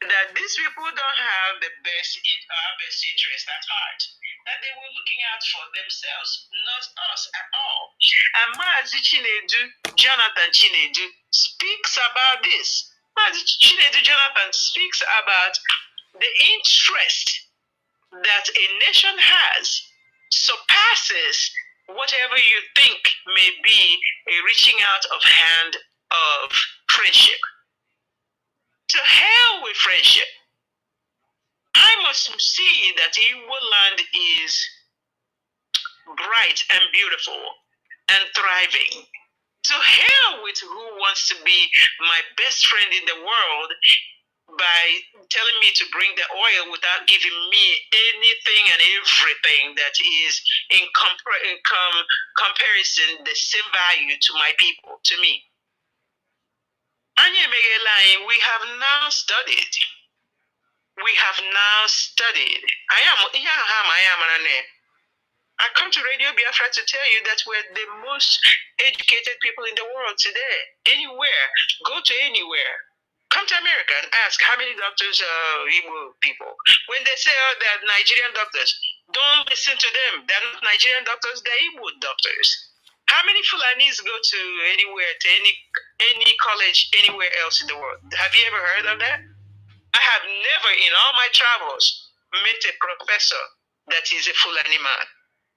that these people don't have our best interest at heart. That they were looking out for themselves, not us at all. And Mazi Jonathan Chinedu speaks about this. Mazi Chinedu Jonathan speaks about the interest that a nation has surpasses whatever you think may be a reaching out of hand of friendship. To hell with friendship. I must see that Igbo land is bright and beautiful and thriving. To hell with who wants to be my best friend in the world, by telling me to bring the oil without giving me anything and everything that is in comparison the same value to my people, to me. We have now studied. I come to Radio Biafra to tell you that we're the most educated people in the world today. Anywhere, go to anywhere. Come to America and ask how many doctors are Igbo people. When they say, oh, they're Nigerian doctors, don't listen to them. They're not Nigerian doctors, they're Igbo doctors. How many Fulanis go to anywhere, to any college anywhere else in the world? Have you ever heard of that? I have never in all my travels met a professor that is a Fulani man.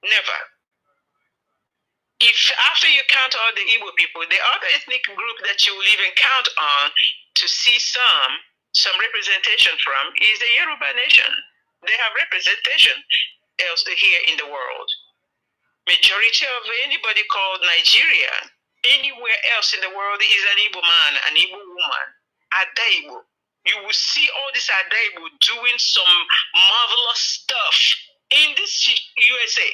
Never. If after you count all the Igbo people, the other ethnic group that you will even count on to see some representation from is the Yoruba nation. They have representation else here in the world. Majority of anybody called Nigeria, anywhere else in the world is an Igbo man, an Igbo woman, Ada Igbo. You will see all this Ada Igbo doing some marvelous stuff in this USA.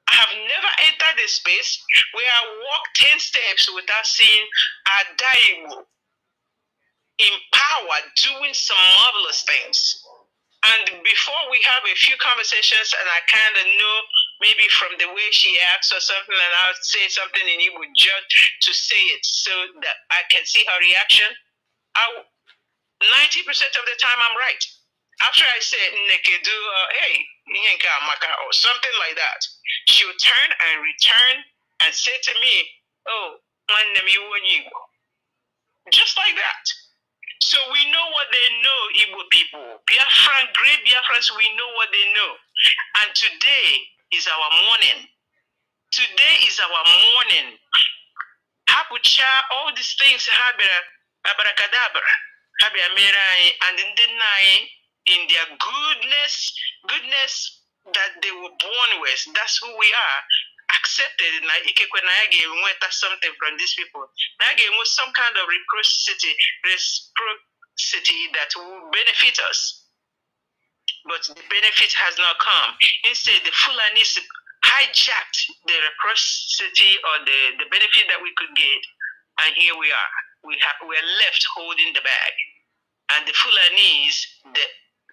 I have never entered a space where I walk 10 steps without seeing Ada Igbo in power doing some marvelous things. And before we have a few conversations and I kind of know maybe from the way she acts or something, and I'll say something in Igbo just to say it so that I can see her reaction, 90% of the time I'm right. After I say, Nekedu, hey, or something like that, she'll turn and return and say to me, oh, just like that. So we know what they know, Igbo people. Biafran, great Biafrans, we know what they know. And today is our morning. Today is our morning. Hapucha, all these things, abracadabra, and in their goodness that they were born with. That's who we are. Accepted something from these people. With some kind of reciprocity that will benefit us. But the benefit has not come. Instead, the Fulanis hijacked the reciprocity or the benefit that we could get, and here we are. We're left holding the bag. And the Fulanis,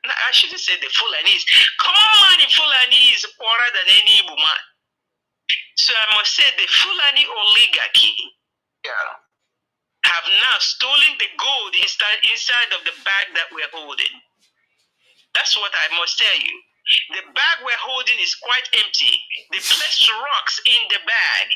I shouldn't say the Fulanis. Common man in Fulani is poorer than any Igbo man. So I must say the Fulani oligarchy have now stolen the gold inside of the bag that we're holding. That's what I must tell you. The bag we're holding is quite empty. They placed rocks in the bag.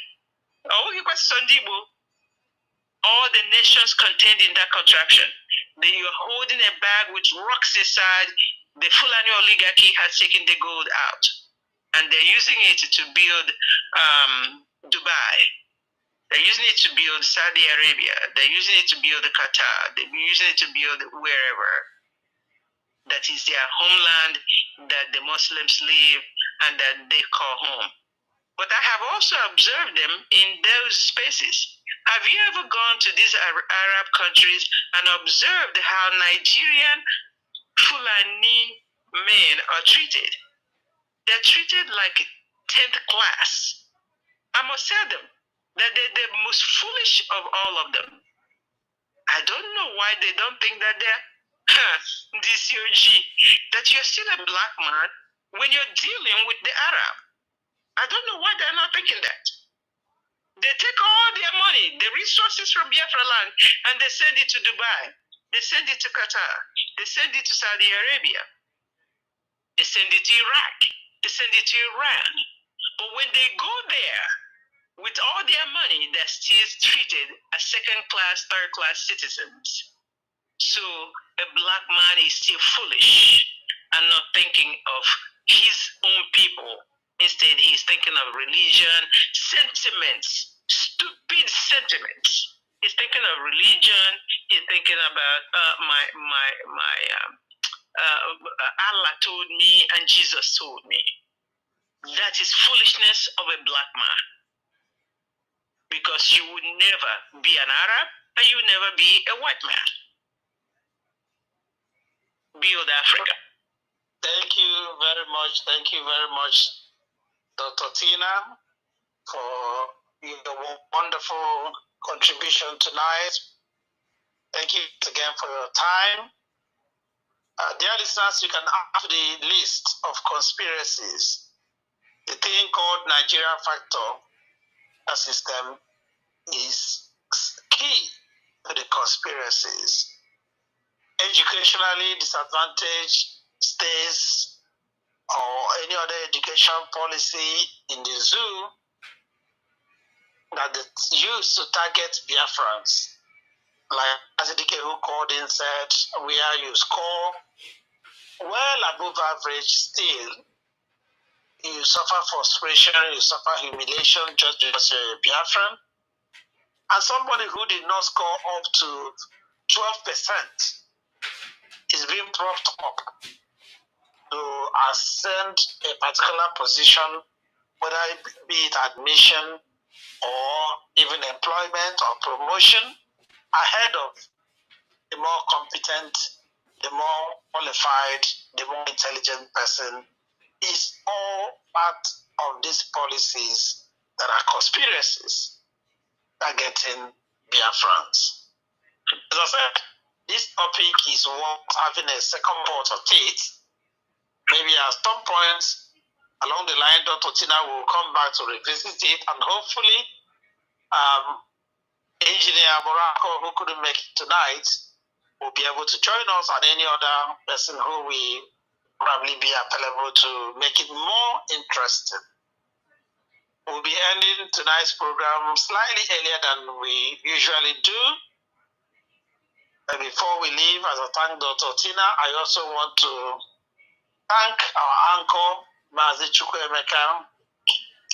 All the nations contained in that contraction. You're holding a bag with rocks inside. The Fulani oligarchy has taken the gold out. And they're using it to build Dubai. They're using it to build Saudi Arabia. They're using it to build Qatar. They're using it to build wherever. That is their homeland that the Muslims live and that they call home. But I have also observed them in those spaces. Have you ever gone to these Arab countries and observed how Nigerian Fulani men are treated? They're treated like 10th class. I must tell them that they're the most foolish of all of them. I don't know why they don't think that they're DCOG, that you're still a black man when you're dealing with the Arab. I don't know why they're not thinking that. They take all their money, the resources from Biafra land, and they send it to Dubai. They send it to Qatar. They send it to Saudi Arabia. They send it to Iraq. They send it to Iran. But when they go there, with all their money, they're still treated as second-class, third-class citizens. So a black man is still foolish and not thinking of his own people. Instead, he's thinking of religion, sentiments, stupid sentiments. He's thinking of religion. He's thinking about Allah told me and Jesus told me. That is foolishness of a black man. Because you would never be an Arab and you would never be a white man. build Africa. Thank you very much. Thank you very much, Dr. Tina, for your wonderful contribution tonight. Thank you again for your time. Dear listeners, you can have the list of conspiracies. The thing called Nigeria Factor system is key to the conspiracies. Educationally disadvantaged states or any other education policy in the zoo that is used to target Biafrans. Like Azidike who called in said, where you score well above average still, you suffer frustration, you suffer humiliation just because you're a Biafran. And somebody who did not score up to 12% is being propped up to ascend a particular position, whether it be it admission or even employment or promotion, ahead of the more competent, the more qualified, the more intelligent person, is all part of these policies that are conspiracies targeting Biafrans. As I said, this topic is worth having a second part of it. Maybe at some point along the line, Dr. Tina will come back to revisit it, and hopefully, Engineer Morocco, who couldn't make it tonight, will be able to join us, and any other person who will probably be available to make it more interesting. We'll be ending tonight's program slightly earlier than we usually do. And before we leave, as I thank Dr. Tina, I also want to thank our anchor, Mazi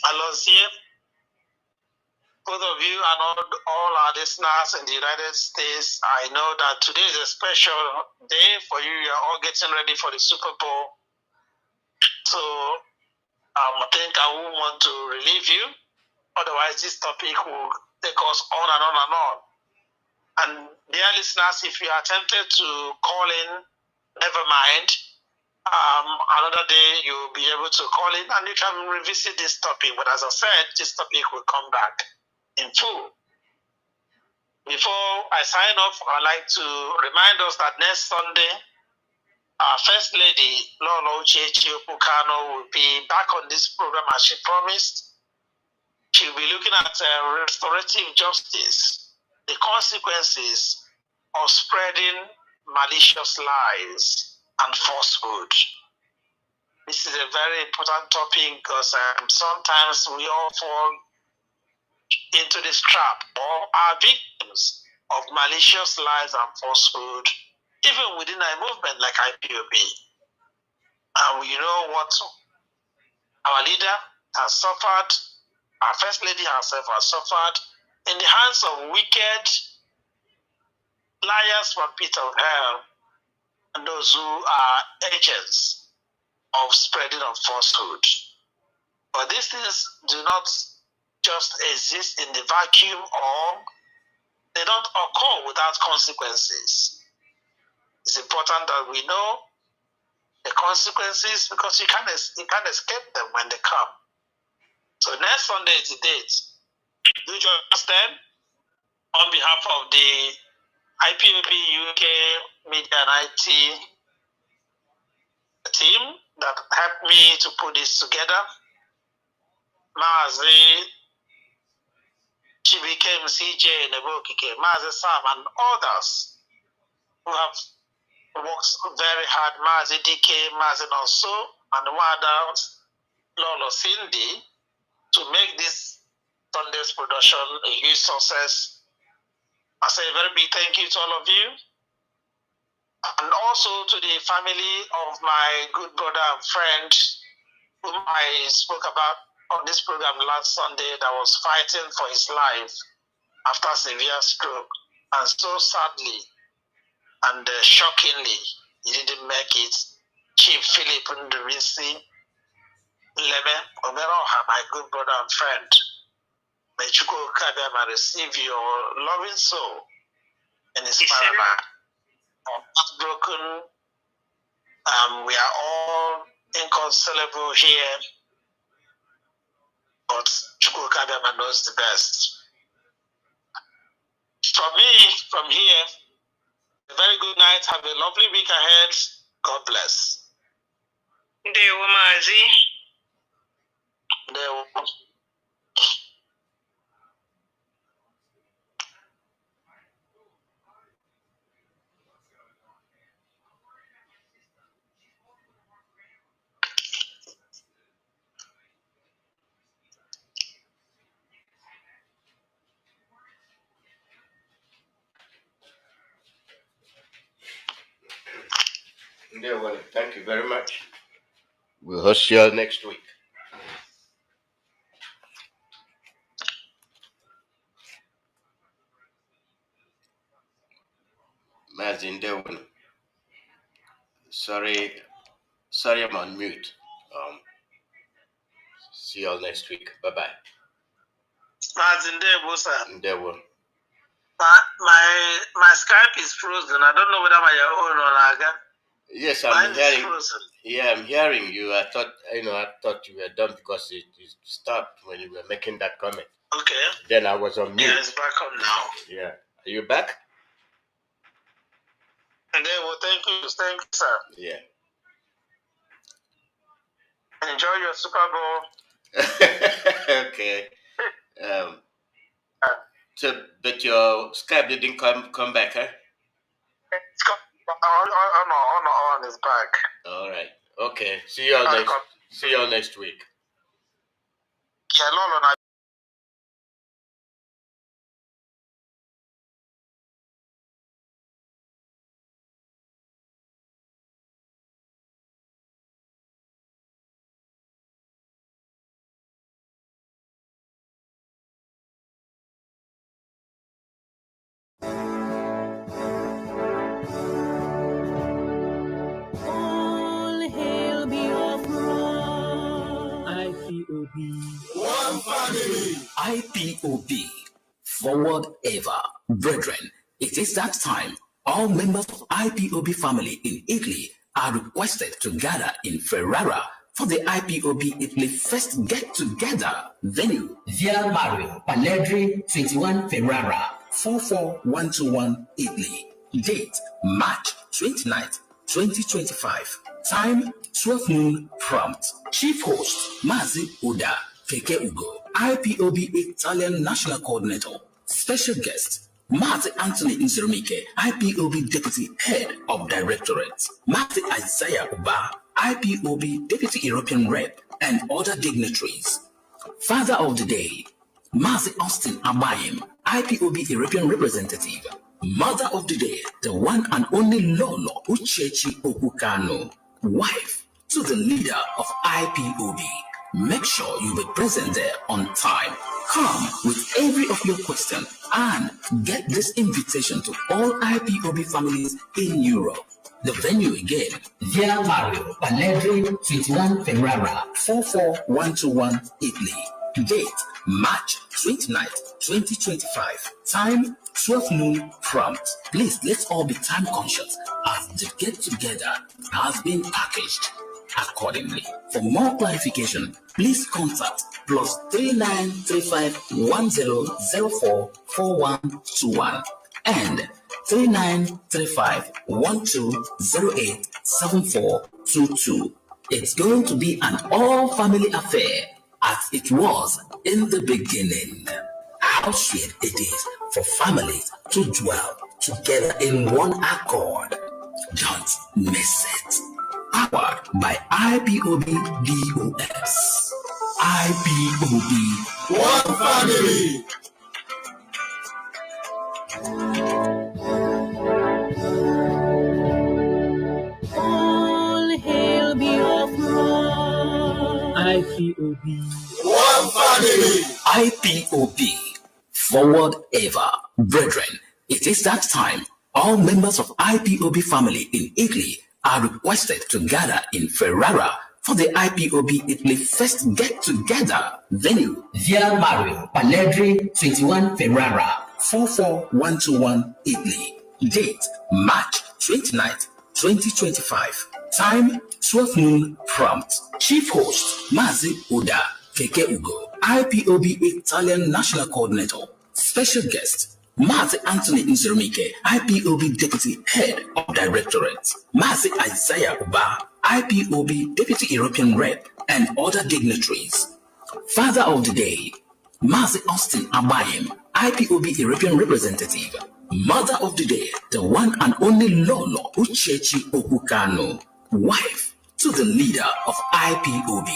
Alonso. Both of you and all our listeners in the United States, I know that today is a special day for you. You're all getting ready for the Super Bowl. So I think I won't want to relieve you. Otherwise, this topic will take us on and on and on. And dear listeners, if you are tempted to call in, never mind. Another day you'll be able to call in and you can revisit this topic. But as I said, this topic will come back in full. Before I sign off, I'd like to remind us that next Sunday, our First Lady, Lolo Kanu, will be back on this program as she promised. She'll be looking at restorative justice, the consequences of spreading malicious lies and falsehood. This is a very important topic because sometimes we all fall into this trap or are victims of malicious lies and falsehood, even within a movement like IPOB. And you know what our leader has suffered, our First Lady herself has suffered in the hands of wicked liars from pit of hell and those who are agents of spreading of falsehood. But these things do not just exist in the vacuum, or they don't occur without consequences. It's important that we know the consequences because you can't escape them when they come. So next Sunday is the date. Do join us then on behalf of the IPOB UK Media and IT team that helped me to put this together. Mazi, Chibikem, CJ, Nebokike, Mazi Sam, and others who have worked very hard, Mazi DK, Mazi Nonso, and Wada, Lolo Cindy, to make this Sunday's production a huge success. I say a very big thank you to all of you, and also to the family of my good brother and friend whom I spoke about on this program last Sunday that was fighting for his life after severe stroke. And so sadly and shockingly, he didn't make it. Chief Philip Ndurisi Leme Omeroha, my good brother and friend, may Chuko Kadama receive your loving soul in his paradise. Broken We are all inconsolable here, but Chukwukabiyama knows the best. For me, from here, a very good night. Have a lovely week ahead. God bless. Ndewo Mazi. Ndewo. Well, thank you very much. We'll host you all next week. Mazi, sorry I'm on mute. See you all next week. Bye-bye. Mazi, sir. My Skype is frozen. I don't know whether my own or Naga. Yes, I'm hearing. Yeah, I'm hearing you. I thought you were done because it stopped when you were making that comment. Okay. Then I was on mute. Yeah, it's back on now. Yeah. Are you back? And then, thank you, sir. Yeah. Enjoy your Super Bowl. Okay. So, but your Skype didn't come back, huh? It's on, it's back. All right. Okay. See you all next week. Yeah, Lolo, One family. IPOB. Forward ever. Brethren, it is that time. All members of IPOB family in Italy are requested to gather in Ferrara for the IPOB Italy first get-together. Venue, Via Mario, Palladri, 21 Ferrara, 44121 Italy. Date, March 29th, 2025. Time, 12 noon prompt. Chief host, Mazi Uda, Keke Ugo, IPOB Italian National Coordinator. Special guest, Mazi Anthony Nzirumike, IPOB Deputy Head of Directorate. Mazi Isaiah Uba, IPOB Deputy European Rep, and other dignitaries. Father of the Day, Mazi Austin Abayim, IPOB European Representative. Mother of the Day, the one and only Lolo Uchechi Kanu, wife to the leader of IPOB. Make sure you be present there on time. Come with every of your questions and get this invitation to all IPOB families in Europe. The venue again, Via Mario, Palladri, 21 Ferrara, 44121 Italy. Date, March 29th, 2025. Time, 12 noon prompt. Please, let's all be time conscious as the get-together has been packaged accordingly. For more clarification, please contact +3935 1004 4121 and 3935 1208 7422. It's going to be an all-family affair as it was in the beginning. How sweet it is for families to dwell together in one accord. Don't miss it. Powered by IPOB DOS. IPOB. One family. All hail Biafra. IPOB. One family. IPOB. Forward ever. Brethren, it is that time. All members of IPOB family in Italy are requested to gather in Ferrara for the IPOB Italy first get-together. Venue, Via Mario, Palladri, 21 Ferrara, 44121 Italy. Date, March 29th, 2025. Time 12 noon prompt. Chief host Mazi Uda Keke Ugo, IPOB Italian National Coordinator. Special guest Mazi Anthony Nzerumike, IPOB Deputy Head of Directorate. Mazi Isaiah Uba, IPOB Deputy European Rep, and other dignitaries. Father of the Day Mazi Austin Abayem, IPOB European Representative. Mother of the Day, the one and only Lolo Uchechi Okukano, wife to the leader of IPOB.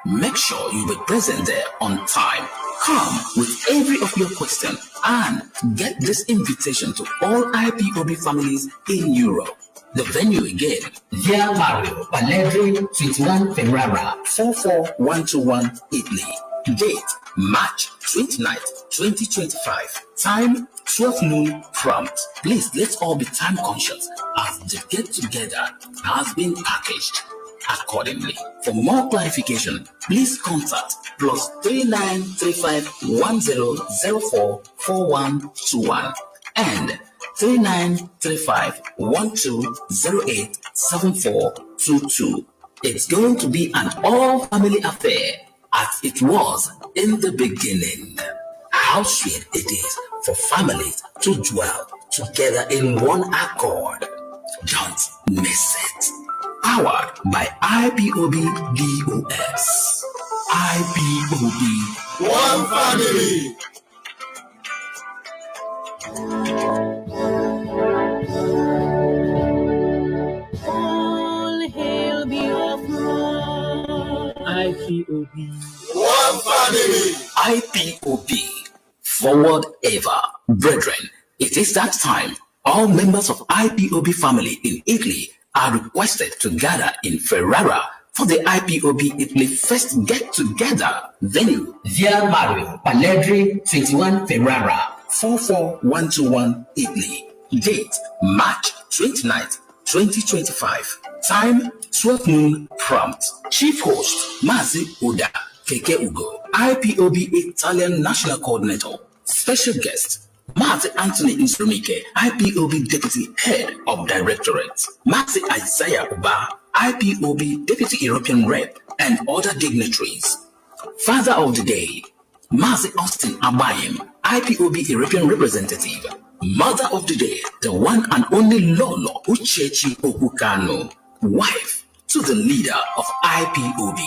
Make sure you be present there on time. Come with every of your questions and get this invitation to all IPOB families in Europe. The venue again, Via Mario, Paledri, 21 Ferrara, 44121 Italy. Date, March 29th, 2025. Time, 12 noon prompt. Please, let's all be time conscious as the get-together has been packaged accordingly. For more clarification, please contact +3935 1004 4121 and 3935 1208 7422. It's going to be an all-family affair as it was in the beginning. How sweet it is for families to dwell together in one accord. Don't miss it. Powered by IPOB DOS. IPOB, one family. All hail Biafra. IPOB, one family. IPOB, forward ever. Brethren, it is that time. All members of IPOB family in Italy are requested to gather in Ferrara for the IPOB Italy first get-together venue. Via Mario, Paledri, 21 Ferrara, 44121 Italy. Date, March 29th, 2025. Time, 12 noon prompt. Chief host, Mazi Uda Keke Ugo, IPOB Italian National Coordinator. Special guest, Mazi Anthony Nzerumike, IPOB Deputy Head of Directorate. Mazi Isaiah Uba, IPOB Deputy European Rep, and other dignitaries. Father of the Day, Mazi Austin Abayem, IPOB European Representative. Mother of the Day, the one and only Lolo Uchechi Okukano, wife to the leader of IPOB.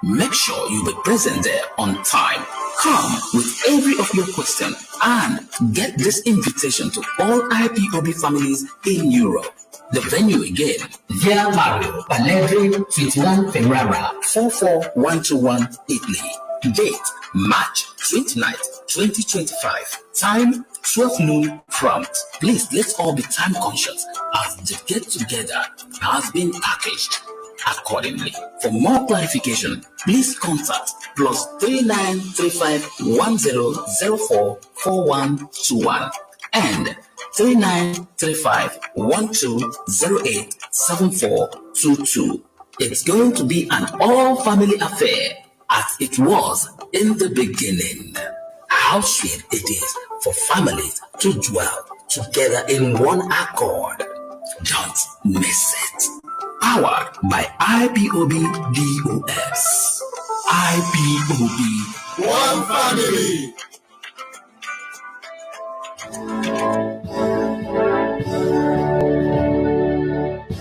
Make sure you be present there on time. Come with every of your questions and get this invitation to all IPOB families in Europe. The venue again, Via Mario, Paledri, 21 Ferrara, 44121 Italy. Date, March 29th, 2025. Time, 12 noon prompt. Please, let's all be time conscious as the get-together has been packaged accordingly. For more clarification, please contact +3935 1004 4121 and 3935 1208 7422. It's going to be an all-family affair as it was in the beginning. How sweet it is for families to dwell together in one accord. Don't miss it. Powered by IPOB DOS. IPOB, one family.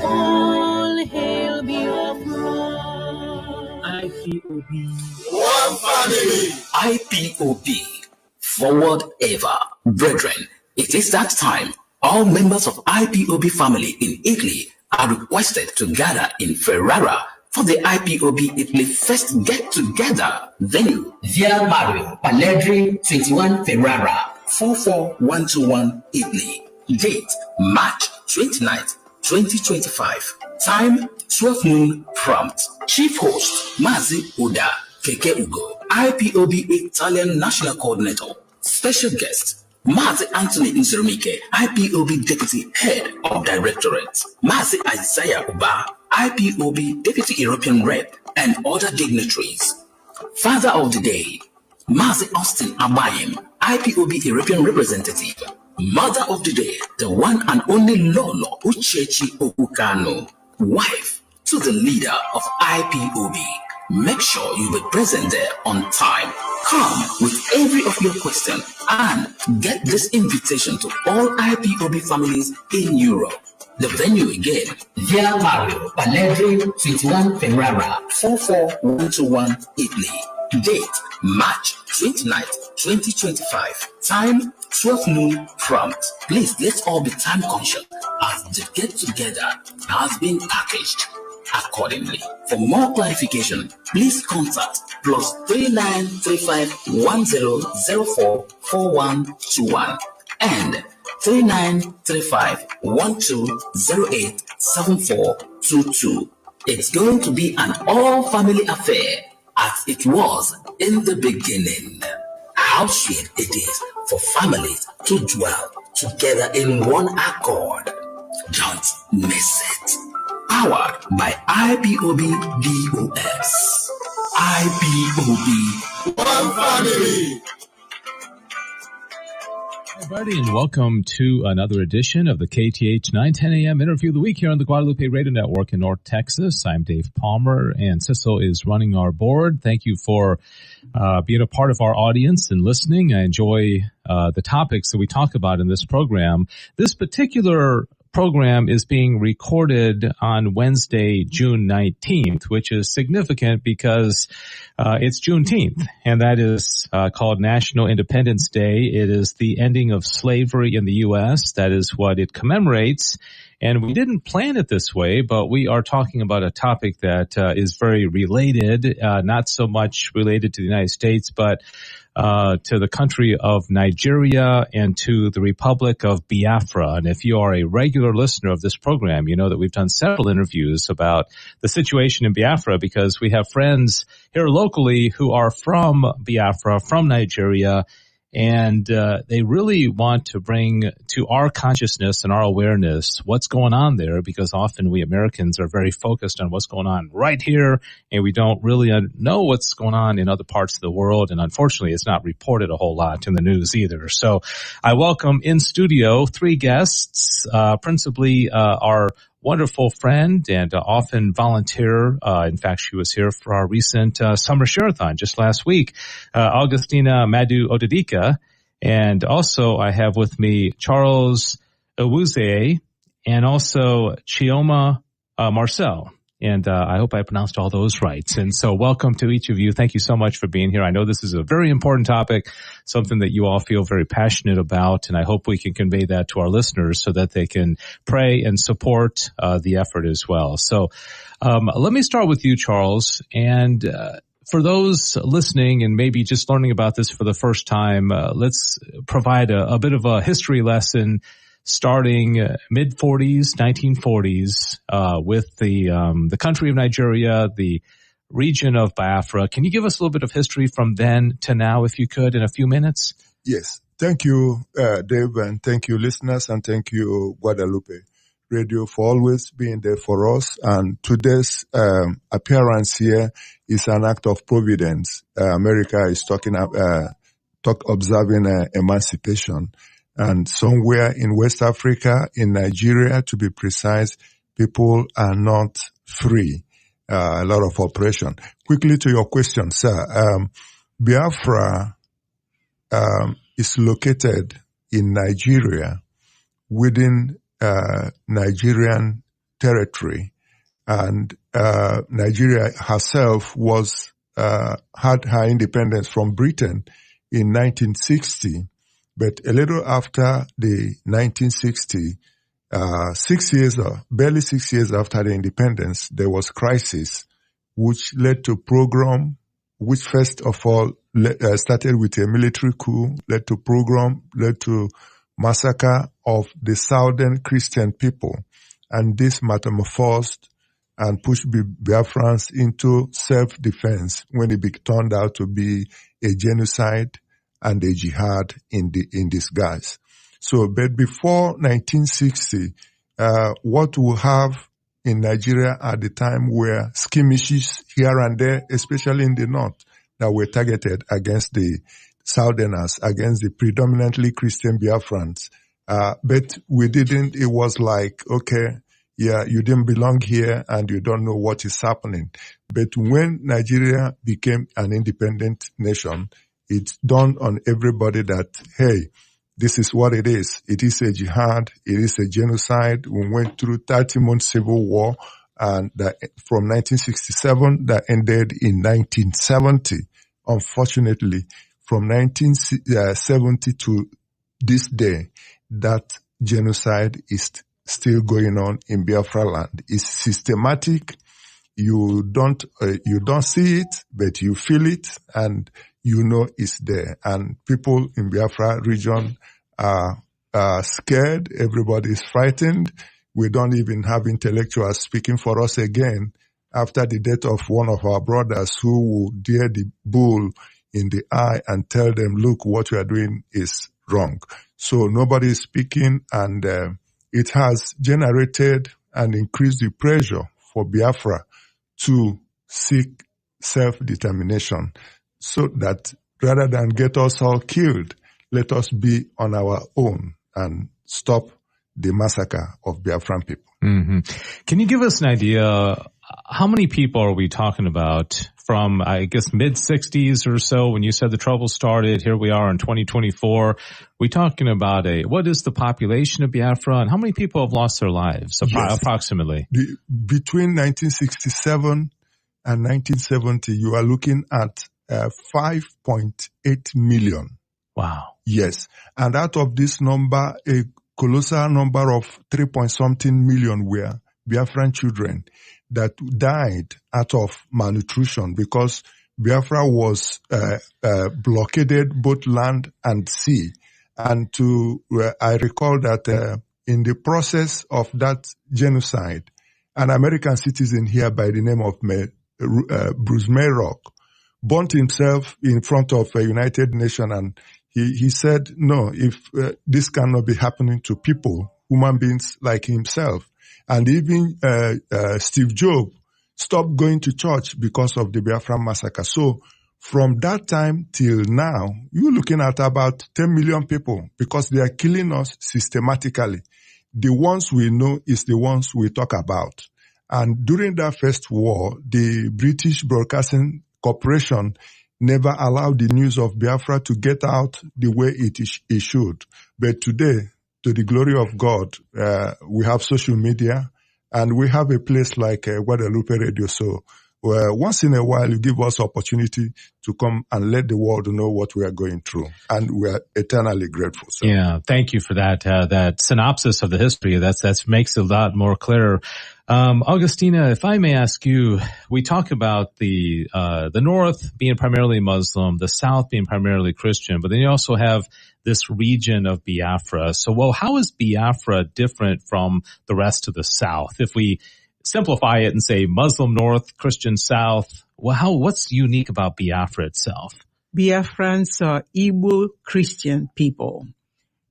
All hail Biafra. IPOB, one family. IPOB, forward ever. Brethren, it is that time. All members of IPOB family in Italy are requested to gather in Ferrara for the IPOB Italy first get-together venue. Via Mario, Paledri, 21 Ferrara, 44121 Italy. Date, March 29th, 2025. Time, 12 noon prompt. Chief host, Mazi Uda Keke Ugo, IPOB Italian National Coordinator. Special guest, Mazi Anthony Nzerumike, IPOB Deputy Head of Directorate. Mazi Isaiah Uba, IPOB Deputy European Rep, and other dignitaries. Father of the Day, Mazi Austin Abayem, IPOB European Representative. Mother of the Day, the one and only Lolo Uchechi Okukano, wife to the leader of IPOB. Make sure you be present there on time. Come with every of your questions and get this invitation to all IPOB families in Europe. The venue again, Via Mario, Palermo, 21 Ferrara, 44121 Italy. Date, March 29th, 2025. Time, 12 noon prompt. Please, let's all be time conscious as the get-together has been packaged accordingly. For more clarification, please contact +3935 1004 4121 and 3935 1208 7422. It's going to be an all-family affair as it was in the beginning. How sweet it is for families to dwell together in one accord. Don't miss it. Powered by IPOB DOS. IPOB, one family. Hi, everybody, and welcome to another edition of the KTH 910 a.m. interview of the week here on the Guadalupe Radio Network in North Texas. I'm Dave Palmer, and Cecil is running our board. Thank you for being a part of our audience and listening. I enjoy the topics that we talk about in this program. This particular program is being recorded on Wednesday, June 19th, which is significant because it's Juneteenth, and that is called National Independence Day. It is the ending of slavery in the U.S. That is what it commemorates. And we didn't plan it this way, but we are talking about a topic that is very related, not so much related to the United States, but to the country of Nigeria and to the Republic of Biafra. And if you are a regular listener of this program, you know that we've done several interviews about the situation in Biafra because we have friends here locally who are from Biafra, from Nigeria, and they really want to bring to our consciousness and our awareness what's going on there, because often we Americans are very focused on what's going on right here, and we don't really know what's going on in other parts of the world. And unfortunately, it's not reported a whole lot in the news either. So I welcome in studio three guests, principally our wonderful friend and often volunteer. In fact, she was here for our recent summer share-a-thon just last week, Augustina Madu Odedika. And also I have with me Charles Owuzie and also Chioma Marcel. And I hope I pronounced all those right. And so welcome to each of you. Thank you so much for being here. I know this is a very important topic, something that you all feel very passionate about, and I hope we can convey that to our listeners so that they can pray and support the effort as well. So let me start with you, Charles. And for those listening and maybe just learning about this for the first time, let's provide a bit of a history lesson starting mid-40s, 1940s, with the country of Nigeria, the region of Biafra. Can you give us a little bit of history from then to now, if you could, in a few minutes? Yes. Thank you, Dave, and thank you, listeners, and thank you, Guadalupe Radio, for always being there for us. And today's appearance here is an act of providence. America is observing emancipation. And somewhere in West Africa, in Nigeria, to be precise, people are not free. A lot of oppression. Quickly to your question, sir. Biafra is located in Nigeria, within Nigerian territory, and Nigeria herself had her independence from Britain in 1960. But a little after the 1960, barely 6 years after the independence, there was crisis, which led to pogrom, which first of all started with a military coup, led to massacre of the southern Christian people. And this metamorphosed and pushed Biafrans into self-defense when it turned out to be a genocide and a jihad in disguise. So, but before 1960, what we have in Nigeria at the time were skirmishes here and there, especially in the north, that were targeted against the southerners, against the predominantly Christian Biafrans. But it was like, okay, yeah, you didn't belong here and you don't know what is happening. But when Nigeria became an independent nation, it dawned on everybody that, hey, this is what it is. It is a jihad. It is a genocide. We went through 30-month civil war, and that from 1967 that ended in 1970. Unfortunately, from 1970 to this day, that genocide is still going on in Biafra land. It's systematic. You don't see it, but you feel it, and you know it's there. And people in Biafra region are scared. Everybody is frightened. We don't even have intellectuals speaking for us again after the death of one of our brothers who will dare the bull in the eye and tell them, look, what you are doing is wrong. So nobody is speaking, and it has generated and increased the pressure for Biafra to seek self-determination, so that rather than get us all killed, let us be on our own and stop the massacre of Biafran people. Mm-hmm. Can you give us an idea, how many people are we talking about from, I guess, mid-60s or so when you said the trouble started? Here we are in 2024. We're talking about what is the population of Biafra, and how many people have lost their lives, approximately? Between 1967 and 1970, you are looking at 5.8 million. Wow. Yes. And out of this number, a colossal number of 3-point-something million were Biafran children that died out of malnutrition, because Biafra was blockaded both land and sea. And I recall that in the process of that genocide, an American citizen here by the name of Bruce Mayrock burnt himself in front of a United Nations, and he said, no, if this cannot be happening to people, human beings like himself. And even Steve Jobs stopped going to church because of the Biafran massacre. So from that time till now, you're looking at about 10 million people, because they are killing us systematically. The ones we know is the ones we talk about. And during that first war, the British Broadcasting Corporation never allowed the news of Biafra to get out the way it should. But today, to the glory of God, we have social media, and we have a place like Guadalupe Radio. So once in a while, you give us opportunity to come and let the world know what we are going through. And we are eternally grateful. So. Yeah, thank you for that. That synopsis of the history, that makes it a lot more clear. Augustina, if I may ask you, we talk about the North being primarily Muslim, the South being primarily Christian, but then you also have this region of Biafra. So, how is Biafra different from the rest of the South? If we simplify it and say Muslim North, Christian South, what's unique about Biafra itself? Biafrans are Igbo Christian people,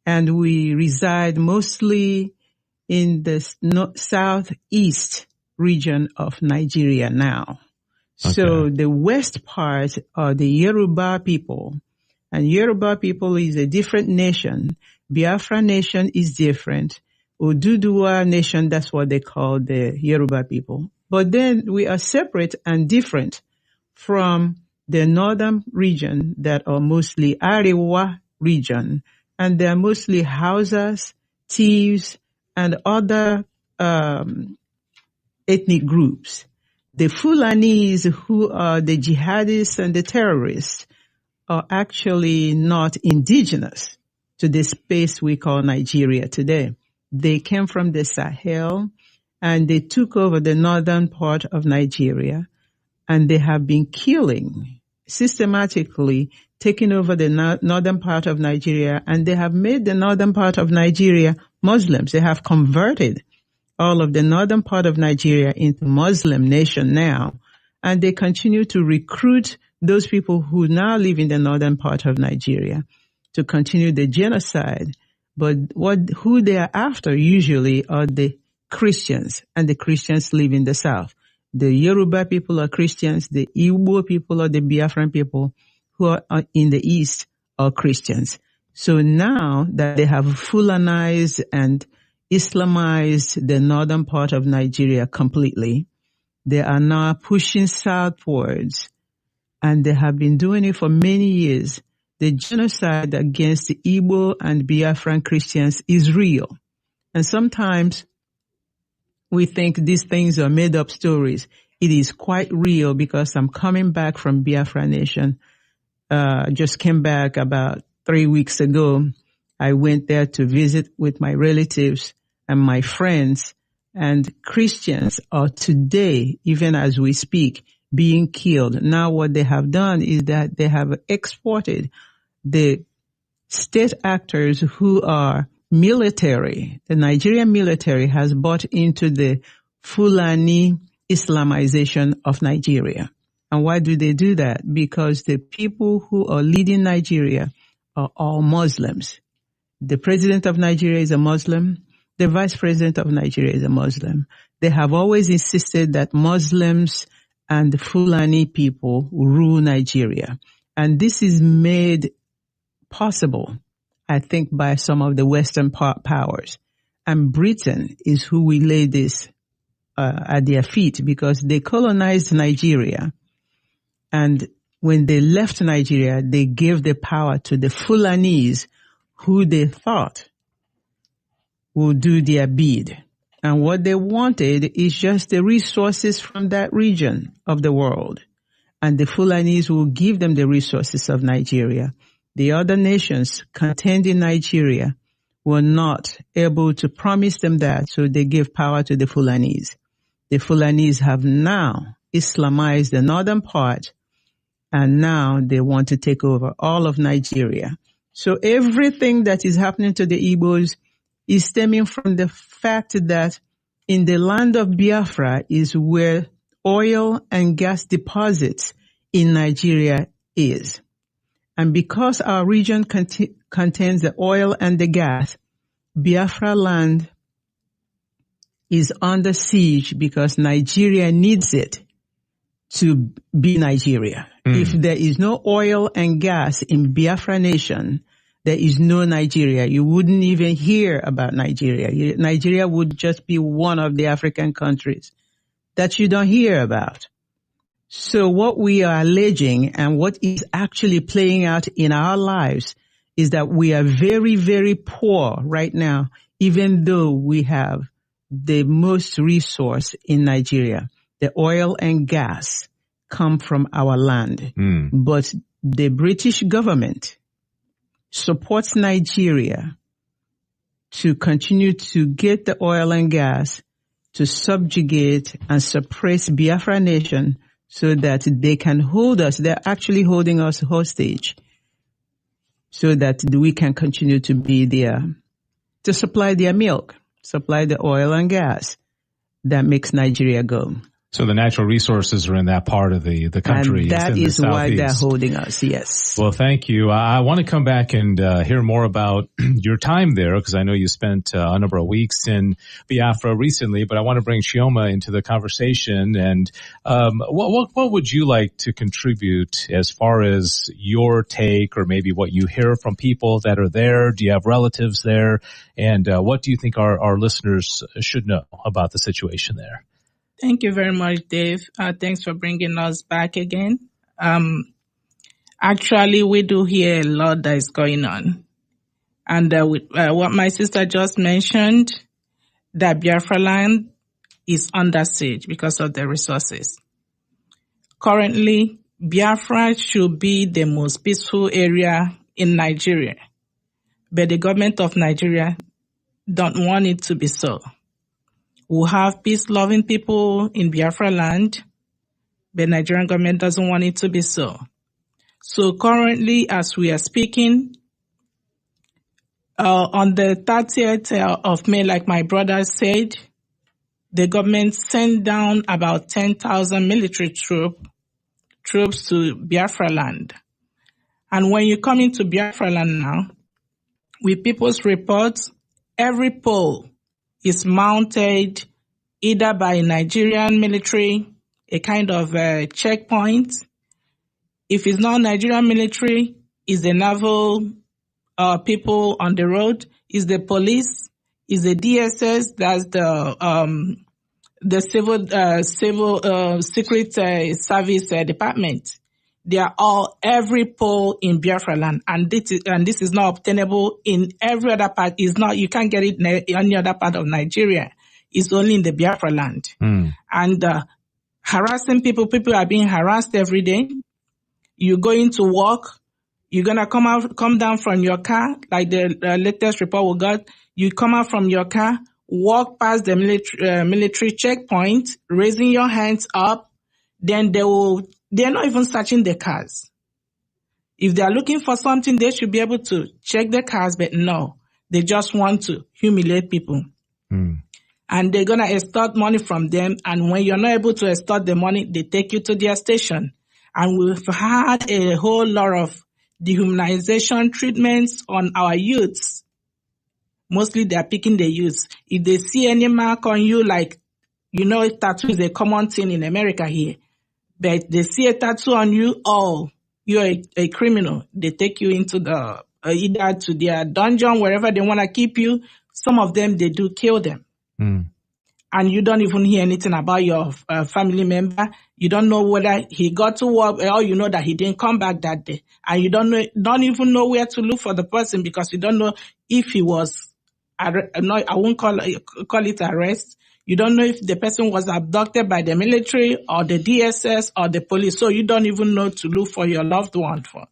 and we reside mostly in the southeast region of Nigeria now. Okay. So the west part are the Yoruba people, and Yoruba people is a different nation. Biafra nation is different. Oduduwa nation, that's what they call the Yoruba people. But then we are separate and different from the northern region that are mostly Arewa region, and they are mostly Hausas, Thieves, and other ethnic groups. The Fulanis, who are the jihadists and the terrorists, are actually not indigenous to the space we call Nigeria today. They came from the Sahel, and they took over the northern part of Nigeria, and they have been killing, systematically taking over the northern part of Nigeria, and they have made the northern part of Nigeria Muslims. They have converted all of the northern part of Nigeria into Muslim nation now, and they continue to recruit those people who now live in the northern part of Nigeria to continue the genocide. But who they are after usually are the Christians, and the Christians live in the south. The Yoruba people are Christians, the Igbo people are the Biafran people, who are in the east are Christians. So now that they have Fulanized and Islamized the northern part of Nigeria completely. They are now pushing southwards, and they have been doing it for many years. The genocide against the Igbo and Biafran Christians is real. And sometimes we think these things are made up stories. It is quite real, because I'm coming back from Biafra Nation. Just came back about 3 weeks ago. I went there to visit with my relatives and my friends, and Christians are today, even as we speak, being killed. Now what they have done is that they have exported the state actors who are military. The Nigerian military has bought into the Fulani Islamization of Nigeria. And why do they do that? Because the people who are leading Nigeria are all Muslims. The president of Nigeria is a Muslim. The vice president of Nigeria is a Muslim. They have always insisted that Muslims and the Fulani people rule Nigeria. And this is made possible, I think, by some of the Western powers. And Britain is who we lay this at their feet, because they colonized Nigeria. And when they left Nigeria, they gave the power to the Fulanis, who they thought would do their bid. And what they wanted is just the resources from that region of the world. And the Fulanis will give them the resources of Nigeria. The other nations contained in Nigeria were not able to promise them that, so they gave power to the Fulanis. The Fulanis have now Islamized the northern part, and now they want to take over all of Nigeria. So everything that is happening to the Igbos is stemming from the fact that in the land of Biafra is where oil and gas deposits in Nigeria is. And because our region contains the oil and the gas, Biafra land is under siege because Nigeria needs it to be Nigeria. If there is no oil and gas in Biafra nation, there is no Nigeria. You wouldn't even hear about Nigeria. Nigeria would just be one of the African countries that you don't hear about. So what we are alleging and what is actually playing out in our lives is that we are very, very poor right now, even though we have the most resource in Nigeria. The oil and gas come from our land. But the British government supports Nigeria to continue to get the oil and gas to subjugate and suppress Biafra nation so that they can hold us. They're actually holding us hostage so that we can continue to be there, to supply their milk, supply the oil and gas that makes Nigeria go. So the natural resources are in that part of the country. And that is why they're holding us, yes. Well, thank you. I want to come back and hear more about your time there, because I know you spent a number of weeks in Biafra recently, but I want to bring Chioma into the conversation. And what would you like to contribute as far as your take, or maybe what you hear from people that are there? Do you have relatives there? And what do you think our listeners should know about the situation there? Thank you very much, Dave. Thanks for bringing us back again. Actually, we do hear a lot that is going on. And with what my sister just mentioned, that Biafra land is under siege because of the resources. Currently, Biafra should be the most peaceful area in Nigeria, but the government of Nigeria don't want it to be so. We have peace-loving people in Biafra land, but Nigerian government doesn't want it to be so. So currently, as we are speaking, on the 30th of May, like my brother said, the government sent down about 10,000 military troops to Biafra land. And when you come into Biafra land now, with people's reports, every pole is mounted either by Nigerian military, a kind of checkpoint. If it's not Nigerian military, it's the naval people on the road, it's the police, is the DSS, that's the civil secret service department. They are all every poll in Biafra land, and this is not obtainable in every other part. Is not, you can't get it in any other part of Nigeria. It's only in the Biafra land. And harassing people are being harassed every day. You go into work, you're gonna come down from your car, like the latest report we got. You come out from your car, walk past the military checkpoint, raising your hands up. Then they're not even searching the cars. If they are looking for something, they should be able to check the cars, but no, they just want to humiliate people. And they're gonna extort money from them. And when you're not able to extort the money, they take you to their station. And we've had a whole lot of dehumanization treatments on our youths. Mostly they're picking the youths. If they see any mark on you, like, tattoo is a common thing in America here. But they see a tattoo on you, oh, you're a criminal. They take you into either to their dungeon, wherever they want to keep you. Some of them, they do kill them. And you don't even hear anything about your family member. You don't know whether he got to work, or you know that he didn't come back that day. And you don't even know where to look for the person, because you don't know if he was, I won't call it arrest. You don't know if the person was abducted by the military or the DSS or the police. So you don't even know to look for your loved one for.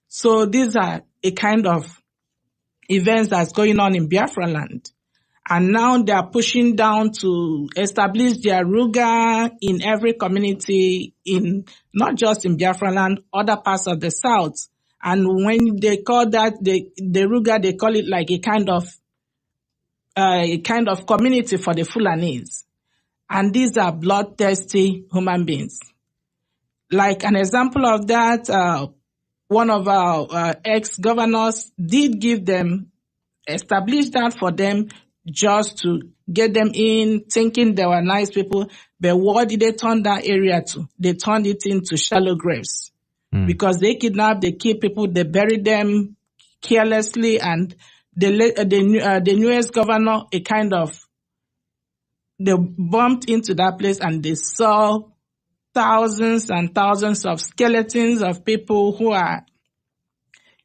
So these are a kind of events that's going on in Biafra land. And now they are pushing down to establish their Ruga in every community, in not just in Biafra land, other parts of the South. And when they call that the Ruga, they call it like a kind of community for the Fulanis. And these are bloodthirsty human beings. Like an example of that, one of our ex-governors did establish that for them, just to get them in, thinking they were nice people. But what did they turn that area to? They turned it into shallow graves. Because they kidnap, they kill people, they bury them carelessly. And the newest governor, they bumped into that place and they saw thousands and thousands of skeletons of people who are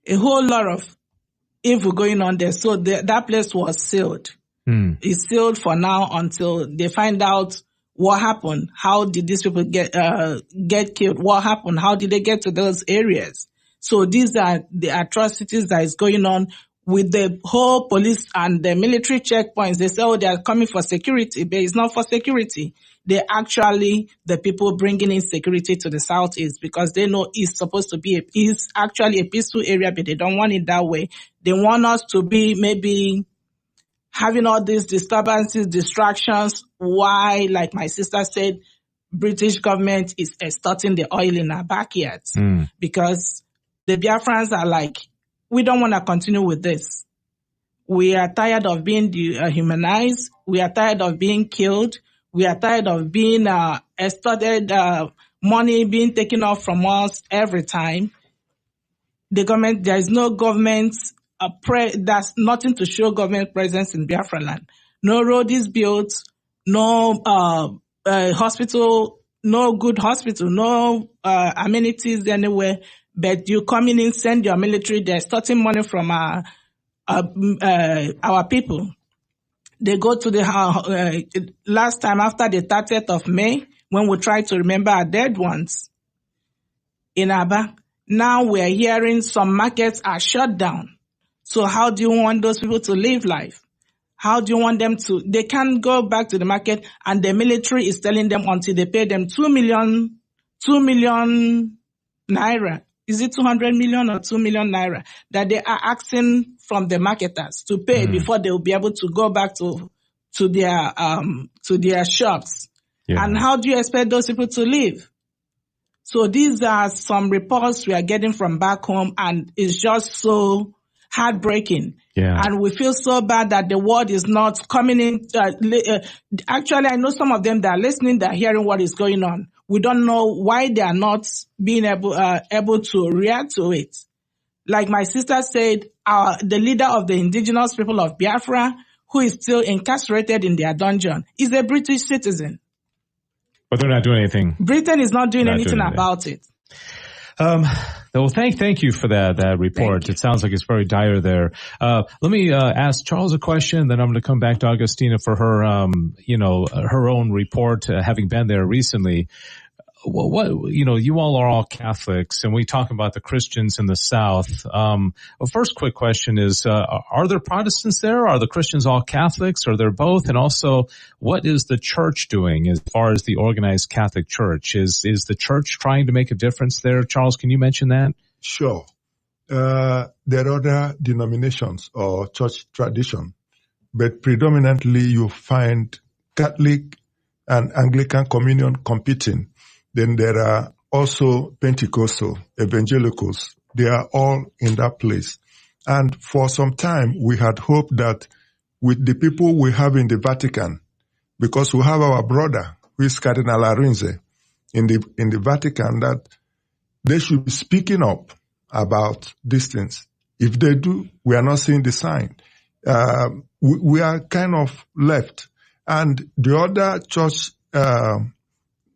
a whole lot of evil going on there. So that place was sealed. It's sealed for now until they find out what happened. How did these people get killed? What happened? How did they get to those areas? So these are the atrocities that is going on with the whole police and the military checkpoints. They say, oh, they are coming for security, but it's not for security. They're actually the people bringing in security to the Southeast, because they know it's supposed to be actually a peaceful area, but they don't want it that way. They want us to be maybe having all these disturbances, distractions. Why, like my sister said, British government is extorting the oil in our backyards. Because the Biafrans are like, we don't want to continue with this. We are tired of being dehumanized. We are tired of being killed. We are tired of being extorted, money being taken off from us every time. The government, there is no government, there's nothing to show government presence in Biafra land. No road is built, no hospital, no good hospital, no amenities anywhere. But you coming in, send your military, they're extorting money from our people. They go to the last time after the 30th of May, when we try to remember our dead ones in Aba. Now we are hearing some markets are shut down. So how do you want those people to live life? How do you want them to? They can't go back to the market, and the military is telling them until they pay them 2 million naira. Is it 200 million or 2 million naira that they are asking from the marketers to pay before they will be able to go back to their shops? Yeah. And how do you expect those people to live? So these are some reports we are getting from back home, and it's just so heartbreaking. Yeah. And we feel so bad that the world is not coming in. Actually, I know some of them that are listening, that are hearing what is going on. We don't know why they are not being able to react to it. Like my sister said, the leader of the indigenous people of Biafra, who is still incarcerated in their dungeon is a British citizen. But they're not doing anything. Britain is not doing anything about it. Well, thank you for that report. It sounds like it's very dire there. Let me ask Charles a question, then I'm going to come back to Augustina for her, her own report, having been there recently. You all are all Catholics, and we talk about the Christians in the South. First quick question is, are there Protestants there? Are the Christians all Catholics? Are there both? And also, what is the church doing as far as the organized Catholic Church? Is the church trying to make a difference there? Charles, can you mention that? Sure. There are other denominations or church tradition, but predominantly you find Catholic and Anglican communion competing. Then there are also Pentecostal, evangelicals. They are all in that place. And for some time, we had hoped that with the people we have in the Vatican, because we have our brother, who is Cardinal Arinze, in the Vatican, that they should be speaking up about these things. If they do, we are not seeing the sign. We are kind of left. And the other church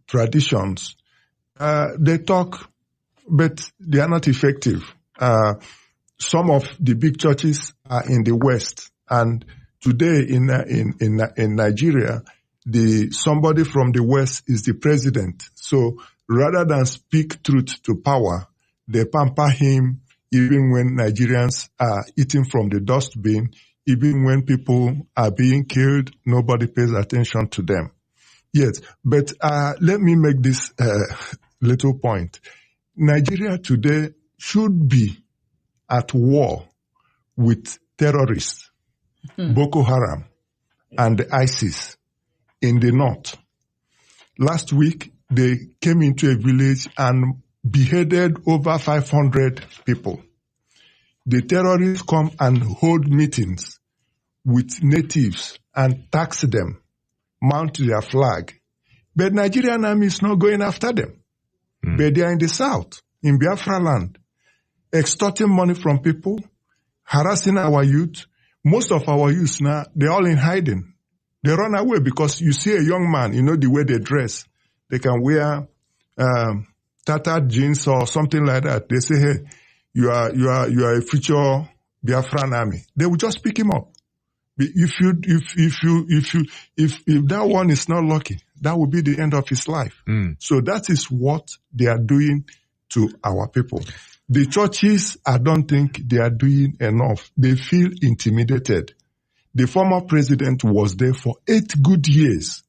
traditions, they talk, but they are not effective. Some of the big churches are in the West, and today in Nigeria, somebody from the West is the president. So rather than speak truth to power, they pamper him even when Nigerians are eating from the dustbin, even when people are being killed, nobody pays attention to them. Yes, but let me make this little point. Nigeria today should be at war with terrorists, Boko Haram, and ISIS in the north. Last week, they came into a village and beheaded over 500 people. The terrorists come and hold meetings with natives and tax them, mount their flag. But Nigerian army is not going after them. But they are in the south, in Biafra land, extorting money from people, harassing our youth. Most of our youth now, they're all in hiding. They run away because you see a young man, the way they dress. They can wear tattered jeans or something like that. They say, hey, you are a future Biafran army. They will just pick him up. If that one is not lucky, that will be the end of his life. So that is what they are doing to our people. The churches, I don't think they are doing enough. They feel intimidated. The former president was there for 8 good years,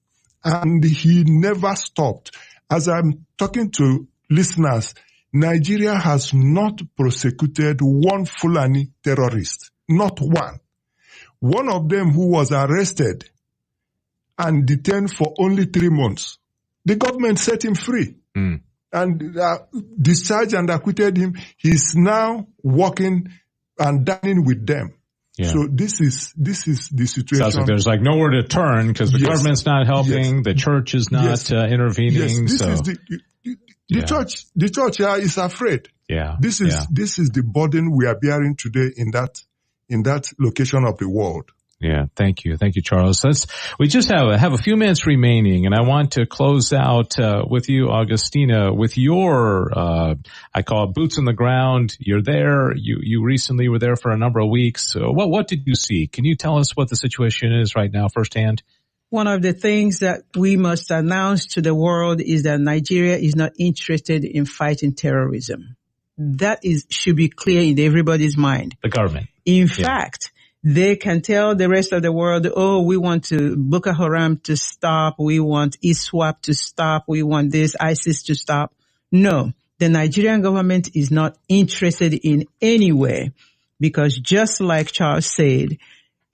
and he never stopped. As I'm talking to listeners, Nigeria has not prosecuted one Fulani terrorist. Not one. One of them who was arrested and detained for only 3 months. The government set him free and discharged and acquitted him. He's now working and dining with them. Yeah. So this is the situation. Sounds like there's nowhere to turn because the government's not helping, the church is not intervening. Yes, this is the church is afraid. Yeah. This is the burden we are bearing today in that location of the world. Yeah, thank you, Charles. We just have a few minutes remaining, and I want to close out with you, Augustina, with your I call it boots on the ground. You're there. You recently were there for a number of weeks. What did you see? Can you tell us what the situation is right now firsthand? One of the things that we must announce to the world is that Nigeria is not interested in fighting terrorism. That should be clear in everybody's mind. The government. In fact, they can tell the rest of the world, we want Boko Haram to stop. We want ISWAP to stop. We want ISIS to stop. No, the Nigerian government is not interested in any way because just like Charles said,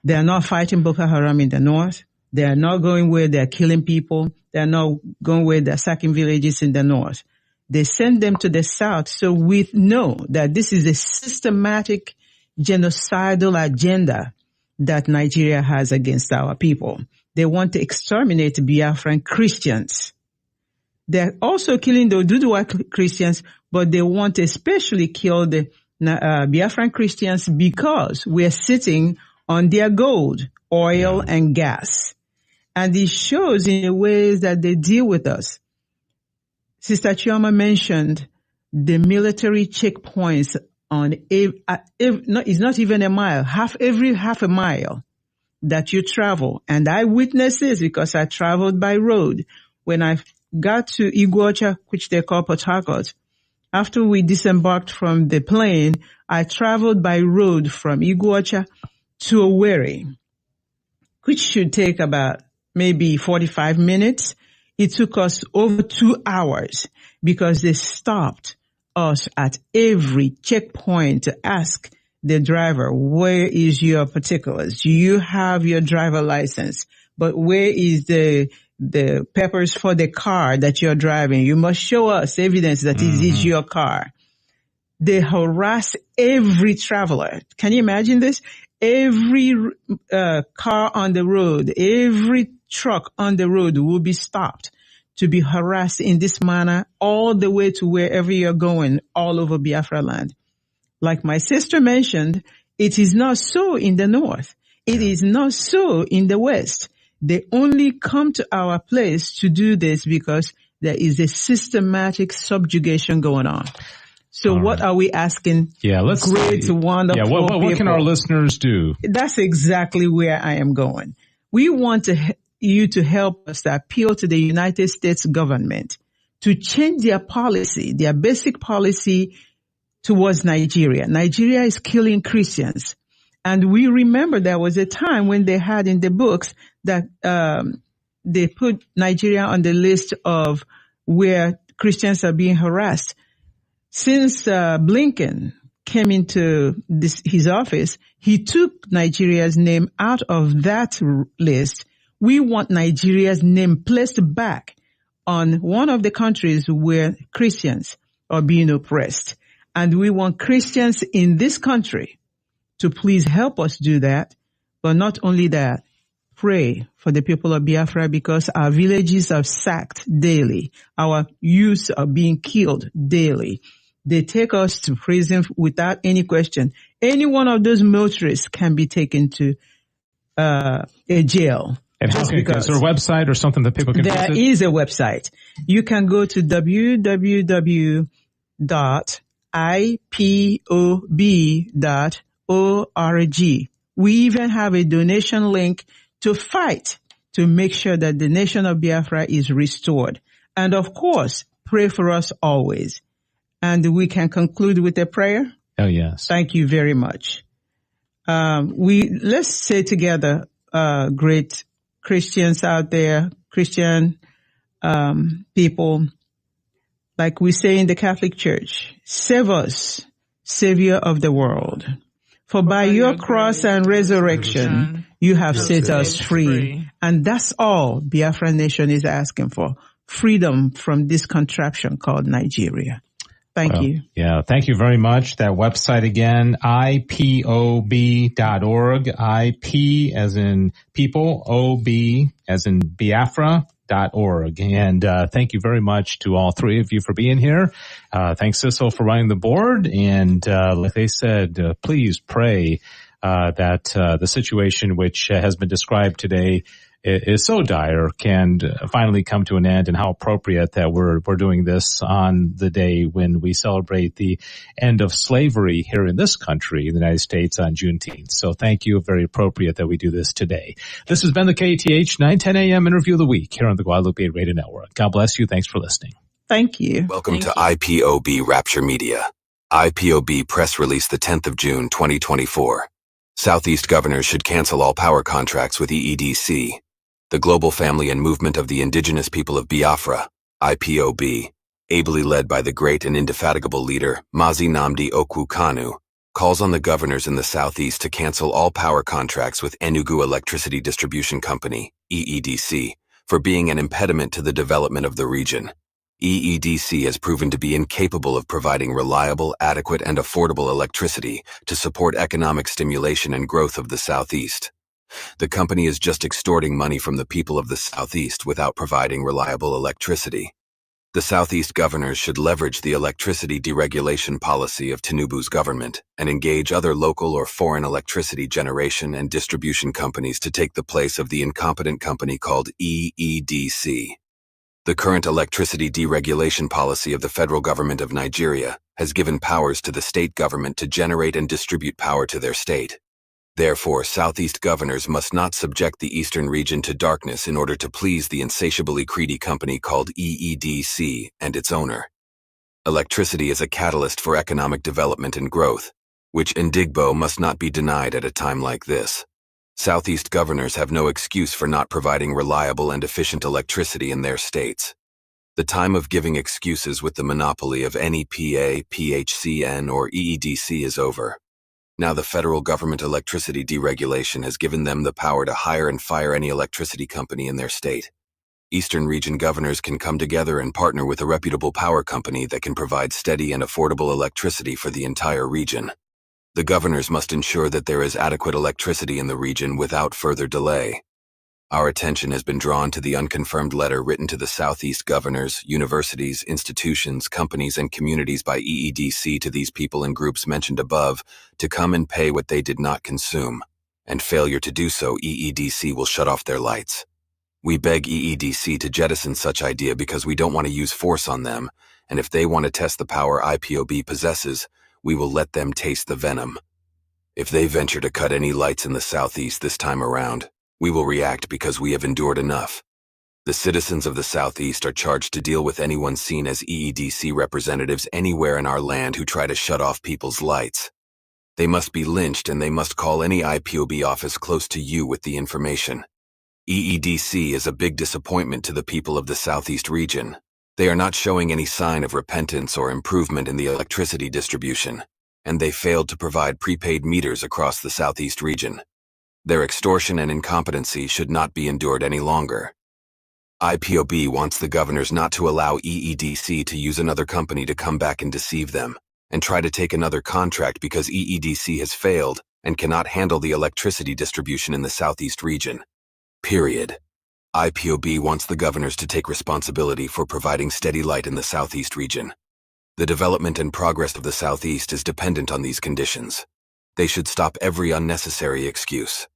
they are not fighting Boko Haram in the north. They are not going where they are killing people. They are not going where they are sacking villages in the north. They send them to the south. So we know that this is a systematic genocidal agenda that Nigeria has against our people. They want to exterminate Biafran Christians. They're also killing the Oduduwa Christians, but they want to especially kill the Biafran Christians because we're sitting on their gold, oil, and gas. And it shows in the ways that they deal with us. Sister Chioma mentioned the military checkpoints on it's not even a mile, every half a mile that you travel. And I witnessed this because I traveled by road. When I got to Iguacha, which they call Port Harcourt, after we disembarked from the plane, I traveled by road from Iguacha to Owerri, which should take about maybe 45 minutes. It took us over 2 hours because they stopped us at every checkpoint to ask the driver, where is your particulars? Do you have your driver license? But where is the papers for the car that you're driving? You must show us evidence that it is your car. They harass every traveler. Can you imagine this? Every car on the road, every truck on the road will be stopped to be harassed in this manner all the way to wherever you're going, all over Biafra land. Like my sister mentioned, it is not so in the north. It is not so in the west. They only come to our place to do this because there is a systematic subjugation going on. So what are we asking? Yeah, great, wonderful what can our listeners do? That's exactly where I am going. We want you to help us to appeal to the United States government to change their policy, their basic policy towards Nigeria. Nigeria is killing Christians. And we remember there was a time when they had in the books that they put Nigeria on the list of where Christians are being harassed. Since Blinken came into his office, he took Nigeria's name out of that list. We want Nigeria's name placed back on one of the countries where Christians are being oppressed. And we want Christians in this country to please help us do that. But not only that, pray for the people of Biafra because our villages are sacked daily. Our youths are being killed daily. They take us to prison without any question. Any one of those motorists can be taken to a jail. And is there a website or something that people can visit? There is a website. You can go to www.ipob.org. We even have a donation link to fight to make sure that the nation of Biafra is restored. And of course, pray for us always. And we can conclude with a prayer. Oh, yes. Thank you very much. Let's say together, great Christians out there, Christian people, like we say in the Catholic Church, save us, Savior of the world. For by your cross and resurrection, you have set us free. And that's all Biafra Nation is asking for. Freedom from this contraption called Nigeria. Thank you. Yeah, thank you very much. That website again, ipob.org, IP as in people, OB as in Biafra.org. And thank you very much to all three of you for being here. Thanks, Cecil, for running the board. And like they said, please pray that the situation which has been described today is so dire can finally come to an end, and how appropriate that we're doing this on the day when we celebrate the end of slavery here in this country, in the United States, on Juneteenth. So thank you. Very appropriate that we do this today. This has been the KTH 910 AM Interview of the Week here on the Guadalupe Radio Network. God bless you. Thanks for listening. Thank you. Welcome to IPOB Rapture Media. IPOB press release the 10th of June, 2024. Southeast governors should cancel all power contracts with EEDC. The global family and movement of the indigenous people of Biafra, IPOB, ably led by the great and indefatigable leader, Mazi Nnamdi Kanu, calls on the governors in the Southeast to cancel all power contracts with Enugu Electricity Distribution Company, EEDC, for being an impediment to the development of the region. EEDC has proven to be incapable of providing reliable, adequate, and affordable electricity to support economic stimulation and growth of the Southeast. The company is just extorting money from the people of the Southeast without providing reliable electricity. The Southeast governors should leverage the electricity deregulation policy of Tinubu's government and engage other local or foreign electricity generation and distribution companies to take the place of the incompetent company called EEDC. The current electricity deregulation policy of the federal government of Nigeria has given powers to the state government to generate and distribute power to their state. Therefore, Southeast governors must not subject the eastern region to darkness in order to please the insatiably greedy company called EEDC and its owner. Electricity is a catalyst for economic development and growth, which Ndigbo must not be denied at a time like this. Southeast governors have no excuse for not providing reliable and efficient electricity in their states. The time of giving excuses with the monopoly of NEPA, PHCN, or EEDC is over. Now the federal government electricity deregulation has given them the power to hire and fire any electricity company in their state. Eastern region governors can come together and partner with a reputable power company that can provide steady and affordable electricity for the entire region. The governors must ensure that there is adequate electricity in the region without further delay. Our attention has been drawn to the unconfirmed letter written to the Southeast governors, universities, institutions, companies, and communities by EEDC to these people and groups mentioned above to come and pay what they did not consume, and failure to do so, EEDC will shut off their lights. We beg EEDC to jettison such idea because we don't want to use force on them, and if they want to test the power IPOB possesses, we will let them taste the venom. If they venture to cut any lights in the Southeast this time around, we will react because we have endured enough. The citizens of the Southeast are charged to deal with anyone seen as EEDC representatives anywhere in our land who try to shut off people's lights. They must be lynched and they must call any IPOB office close to you with the information. EEDC is a big disappointment to the people of the Southeast region. They are not showing any sign of repentance or improvement in the electricity distribution, and they failed to provide prepaid meters across the Southeast region. Their extortion and incompetency should not be endured any longer. IPOB wants the governors not to allow EEDC to use another company to come back and deceive them, and try to take another contract because EEDC has failed and cannot handle the electricity distribution in the Southeast region. Period. IPOB wants the governors to take responsibility for providing steady light in the Southeast region. The development and progress of the Southeast is dependent on these conditions. They should stop every unnecessary excuse.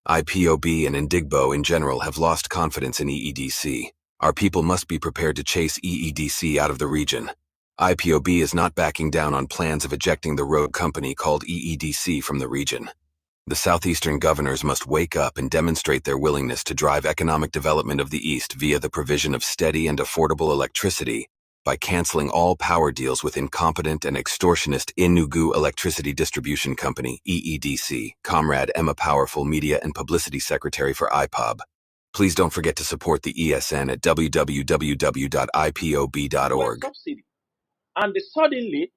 IPOB and Ndigbo in general have lost confidence in EEDC. Our people must be prepared to chase EEDC out of the region. IPOB is not backing down on plans of ejecting the rogue company called EEDC from the region. The Southeastern governors must wake up and demonstrate their willingness to drive economic development of the East via the provision of steady and affordable electricity by canceling all power deals with incompetent and extortionist Enugu Electricity Distribution Company, EEDC, Comrade Emma Powerful Media and Publicity Secretary for IPOB. Please don't forget to support the ESN at www.ipob.org. And suddenly,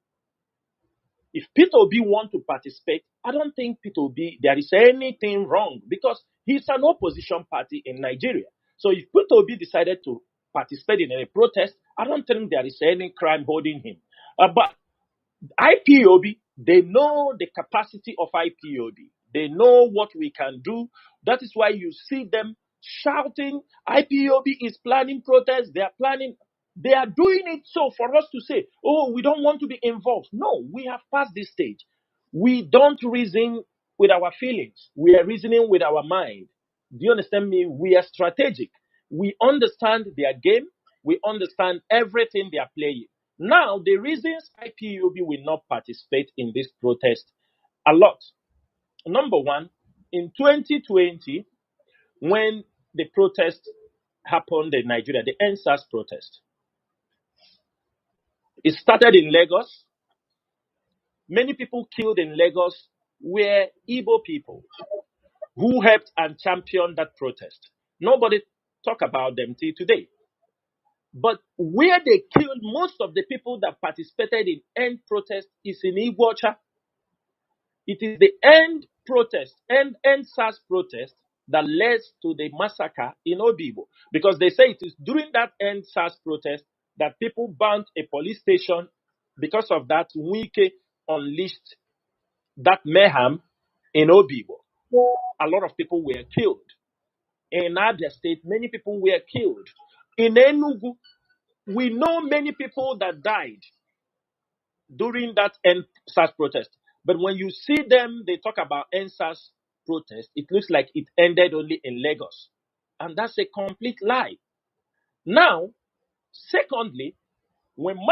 if P2B want to participate, I don't think P2B, there is anything wrong because he's an opposition party in Nigeria. So if P2B decided to participate in a protest, I don't think there is any crime holding him. But IPOB, they know the capacity of IPOB. They know what we can do. That is why you see them shouting, IPOB is planning protests. They are doing it so for us to say, oh, we don't want to be involved. No, we have passed this stage. We don't reason with our feelings. We are reasoning with our mind. Do you understand me? We are strategic. We understand their game. We understand everything they are playing. Now, the reasons IPOB will not participate in this protest a lot. Number one, in 2020, when the protest happened in Nigeria, the NSAS protest, it started in Lagos. Many people killed in Lagos were Igbo people who helped and championed that protest. Nobody talk about them till today. But where they killed most of the people that participated in end protest is in Iguacha. It is the end SARS protest that led to the massacre in Obibo. Because they say it is during that end SARS protest that people burnt a police station. Because of that, Wike unleashed that mayhem in Obibo. A lot of people were killed. In Abia State, many people were killed. In Enugu, We know many people that died during that NSAS protest. But when you see them, they talk about NSAS protest, it looks like it ended only in Lagos. And that's a complete lie. Now, secondly, when Mazi